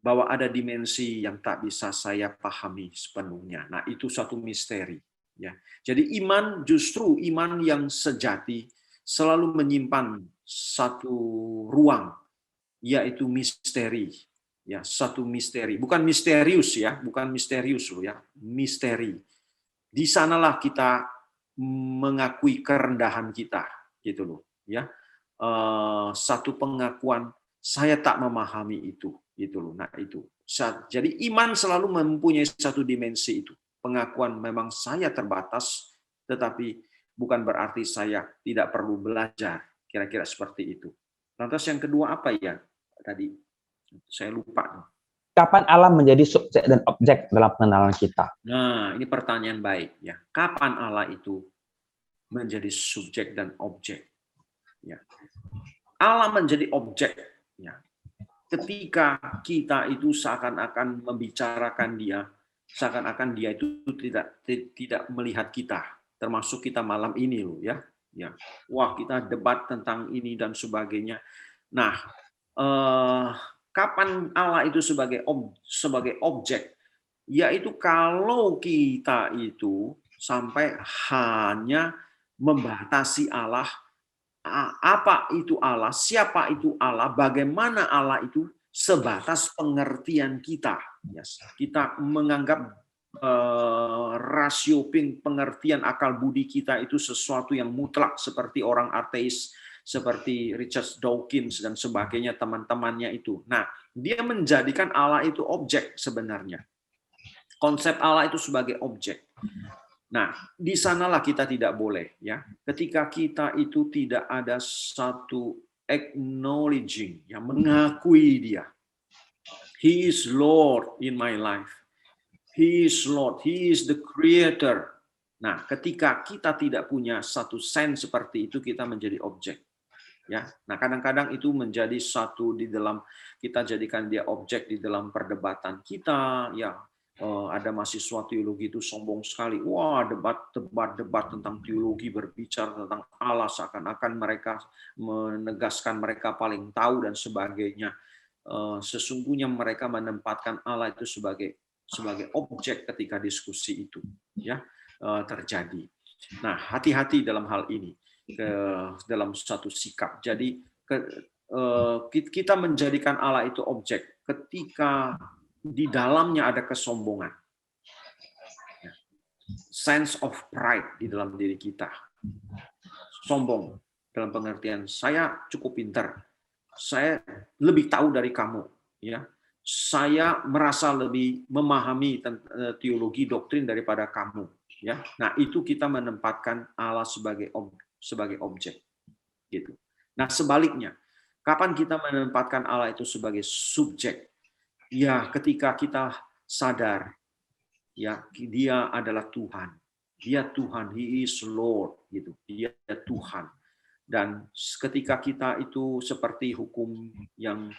bahwa ada dimensi yang tak bisa saya pahami sepenuhnya. Nah, itu satu misteri. Ya. Jadi iman, justru iman yang sejati, selalu menyimpan satu ruang, yaitu misteri. Ya, satu misteri. Bukan misterius ya, bukan misterius loh ya, misteri. Di sanalah kita mengakui kerendahan kita, gitu loh, ya. Satu pengakuan saya tak memahami itu, gitu loh. Nah, itu. Jadi iman selalu mempunyai satu dimensi itu. pengakuan memang saya terbatas, tetapi bukan berarti saya tidak perlu belajar. Kira-kira seperti itu. Lantas yang kedua apa ya? Tadi saya lupa. Kapan Allah menjadi subjek dan objek dalam pengenalan kita? Nah, ini pertanyaan baik ya. Kapan Allah itu menjadi subjek dan objek? Ya. Allah menjadi objek ya. Ketika kita itu seakan-akan membicarakan dia, seakan-akan dia itu tidak melihat kita, termasuk kita malam ini loh ya. Ya. Wah, kita debat tentang ini dan sebagainya. Nah, kapan Allah itu sebagai objek? Yaitu kalau kita itu sampai hanya membatasi Allah, apa itu Allah, siapa itu Allah, bagaimana Allah itu sebatas pengertian kita. Yes. Kita menganggap rasio pengertian akal budi kita itu sesuatu yang mutlak seperti orang ateis, seperti Richard Dawkins dan sebagainya, teman-temannya itu. Nah, dia menjadikan Allah itu objek sebenarnya. Konsep Allah itu sebagai objek. Nah, di sanalah kita tidak boleh ya. Ketika kita itu tidak ada satu acknowledging, yang mengakui dia. He is Lord in my life. He is Lord, He is the Creator. Nah, ketika kita tidak punya satu sense seperti itu, kita menjadi objek. Ya, nah kadang-kadang itu menjadi satu di dalam kita jadikan dia objek di dalam perdebatan kita. Ya, ada mahasiswa teologi itu sombong sekali. Wah, debat tentang teologi, berbicara tentang Allah seakan-akan mereka menegaskan mereka paling tahu dan sebagainya. Sesungguhnya mereka menempatkan Allah itu sebagai objek ketika diskusi itu ya terjadi. Nah, hati-hati dalam hal ini dalam satu sikap. Jadi kita menjadikan Allah itu objek ketika di dalamnya ada kesombongan, sense of pride di dalam diri kita. Sombong dalam pengertian saya cukup pintar, saya lebih tahu dari kamu, ya. Saya merasa lebih memahami teologi doktrin daripada kamu, ya. Nah, itu kita menempatkan Allah sebagai objek, gitu. Nah, sebaliknya, kapan kita menempatkan Allah itu sebagai subjek? Ya, ketika kita sadar, ya, Dia adalah Tuhan. Dia Tuhan, He is Lord, gitu. Dia Tuhan. Dan ketika kita itu seperti hukum yang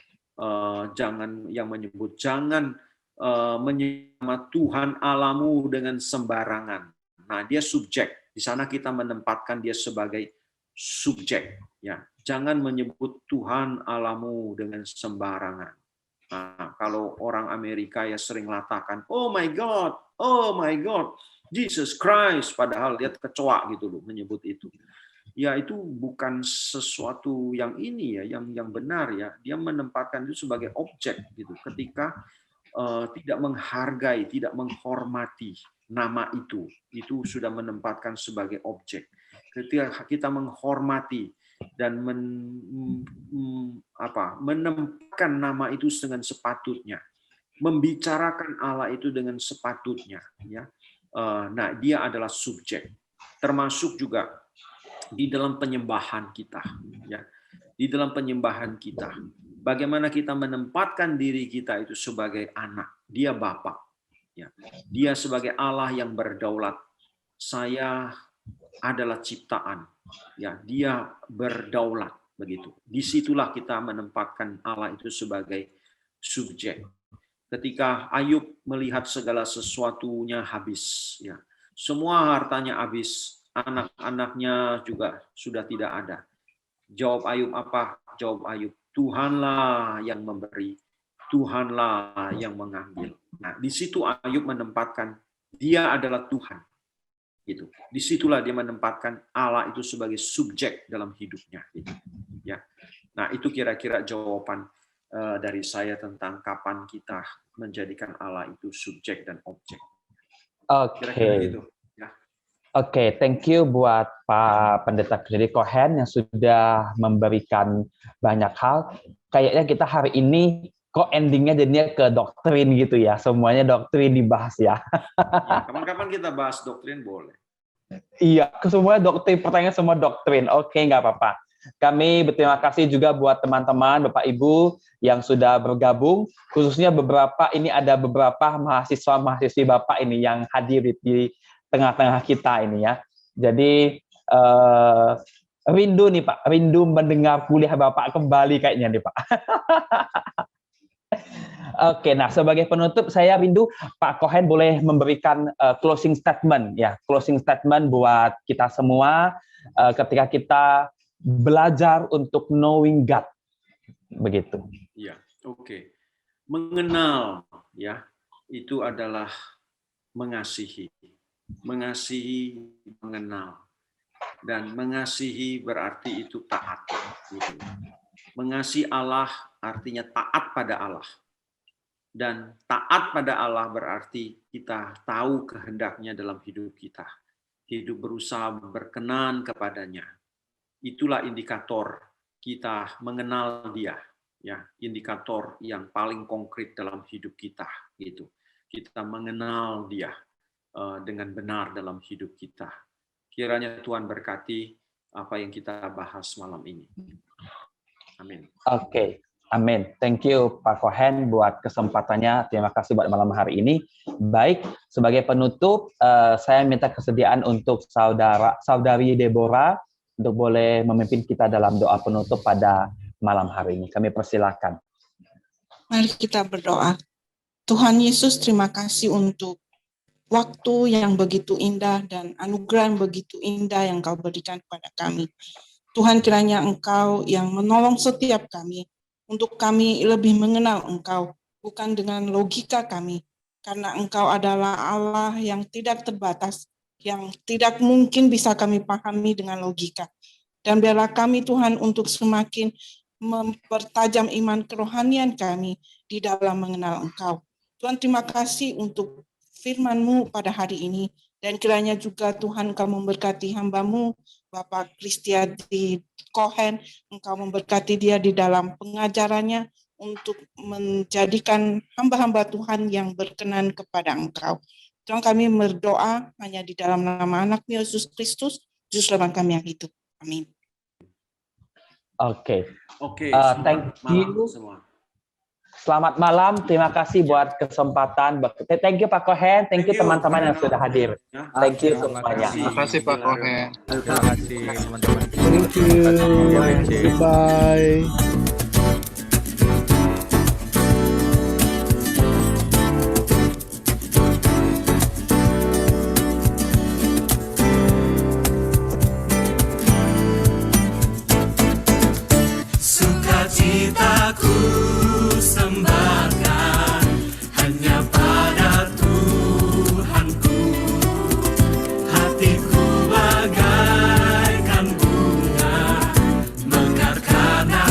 menyebut jangan menyembah Tuhan Allahmu dengan sembarangan. Nah, dia subjek. Di sana kita menempatkan dia sebagai subjek. Ya, jangan menyebut Tuhan Allahmu dengan sembarangan. Nah, kalau orang Amerika ya sering latakan, oh my God, Jesus Christ, padahal dia kecoa gitu loh menyebut itu. Ya, itu bukan sesuatu yang ini ya, yang benar ya. Dia menempatkan itu sebagai objek gitu. Ketika tidak menghargai, tidak menghormati nama itu sudah menempatkan sebagai objek. Ketika kita menghormati dan menempatkan nama itu dengan sepatutnya, membicarakan Allah itu dengan sepatutnya, ya. Nah, dia adalah subjek. Termasuk juga di dalam penyembahan kita, ya. Di dalam penyembahan kita, bagaimana kita menempatkan diri kita itu sebagai anak, dia Bapa, ya. Dia sebagai Allah yang berdaulat. Saya adalah ciptaan, ya. Dia berdaulat, begitu. Disitulah kita menempatkan Allah itu sebagai subjek. Ketika Ayub melihat segala sesuatunya habis, ya. Semua hartanya habis. Anak-anaknya juga sudah tidak ada. Jawab Ayub apa? Jawab Ayub, Tuhanlah yang memberi, Tuhanlah yang mengambil. Nah, di situ Ayub menempatkan dia adalah Tuhan. Gitu. Disitulah dia menempatkan Allah itu sebagai subjek dalam hidupnya. Gitu. Ya. Nah, itu kira-kira jawaban dari saya tentang kapan kita menjadikan Allah itu subjek dan objek. Oke. Oke, thank you buat Pak Pendeta Gregory Cohen yang sudah memberikan banyak hal. Kayaknya kita hari ini kok endingnya jadinya ke doktrin gitu ya, semuanya doktrin dibahas ya. Ya, kapan-kapan kita bahas doktrin boleh. Iya, semua doktrin, pertanyaan semua doktrin. Oke, nggak apa-apa. Kami berterima kasih juga buat teman-teman, Bapak Ibu yang sudah bergabung. Khususnya ada beberapa mahasiswa-mahasiswi Bapak ini yang hadir di tengah-tengah kita ini ya. Jadi rindu nih Pak, rindu mendengar kuliah Bapak kembali kayaknya nih Pak. Oke, nah sebagai penutup saya rindu Pak Cohen boleh memberikan closing statement ya, closing statement buat kita semua ketika kita belajar untuk knowing God, begitu. Ya, oke. Mengenal ya, itu adalah mengasihi. Mengasihi, mengenal. Dan mengasihi berarti itu taat. Gitu. Mengasihi Allah artinya taat pada Allah. Dan taat pada Allah berarti kita tahu kehendaknya dalam hidup kita. Hidup berusaha berkenan kepadanya. Itulah indikator kita mengenal Dia, ya, indikator yang paling konkret dalam hidup kita, gitu. Kita mengenal Dia dengan benar dalam hidup kita. Kiranya Tuhan berkati apa yang kita bahas malam ini. Amin. Oke. Amin. Thank you Pak Cohen buat kesempatannya. Terima kasih buat malam hari ini. Baik, sebagai penutup, saya minta kesediaan untuk saudari Deborah untuk boleh memimpin kita dalam doa penutup pada malam hari ini. Kami persilakan. Mari kita berdoa. Tuhan Yesus, terima kasih untuk waktu yang begitu indah dan anugerah yang begitu indah yang Kau berikan kepada kami. Tuhan, kiranya Engkau yang menolong setiap kami, untuk kami lebih mengenal Engkau, bukan dengan logika kami, karena Engkau adalah Allah yang tidak terbatas, yang tidak mungkin bisa kami pahami dengan logika. Dan biarlah kami Tuhan untuk semakin mempertajam iman kerohanian kami di dalam mengenal Engkau. Tuhan, terima kasih untuk firman-Mu pada hari ini, dan kiranya juga Tuhan Engkau memberkati hamba-Mu, Bapak Kristiadi Cohen, Engkau memberkati dia di dalam pengajarannya untuk menjadikan hamba-hamba Tuhan yang berkenan kepada Engkau. Tuhan, kami berdoa hanya di dalam nama anak Yesus Kristus, Juru Selamat kami yang hidup. Amin. Oke. Thank you semua. Selamat malam, terima kasih buat kesempatan. Thank you Pak Cohen, thank you teman-teman yang sudah hadir. Thank you semuanya. Terima kasih Pak Cohen. Terima kasih teman-teman. Thank you. Bye. Sukacitaku sembahkan hanya pada Tuhanku. Hatiku bagaikan bunga mekar karena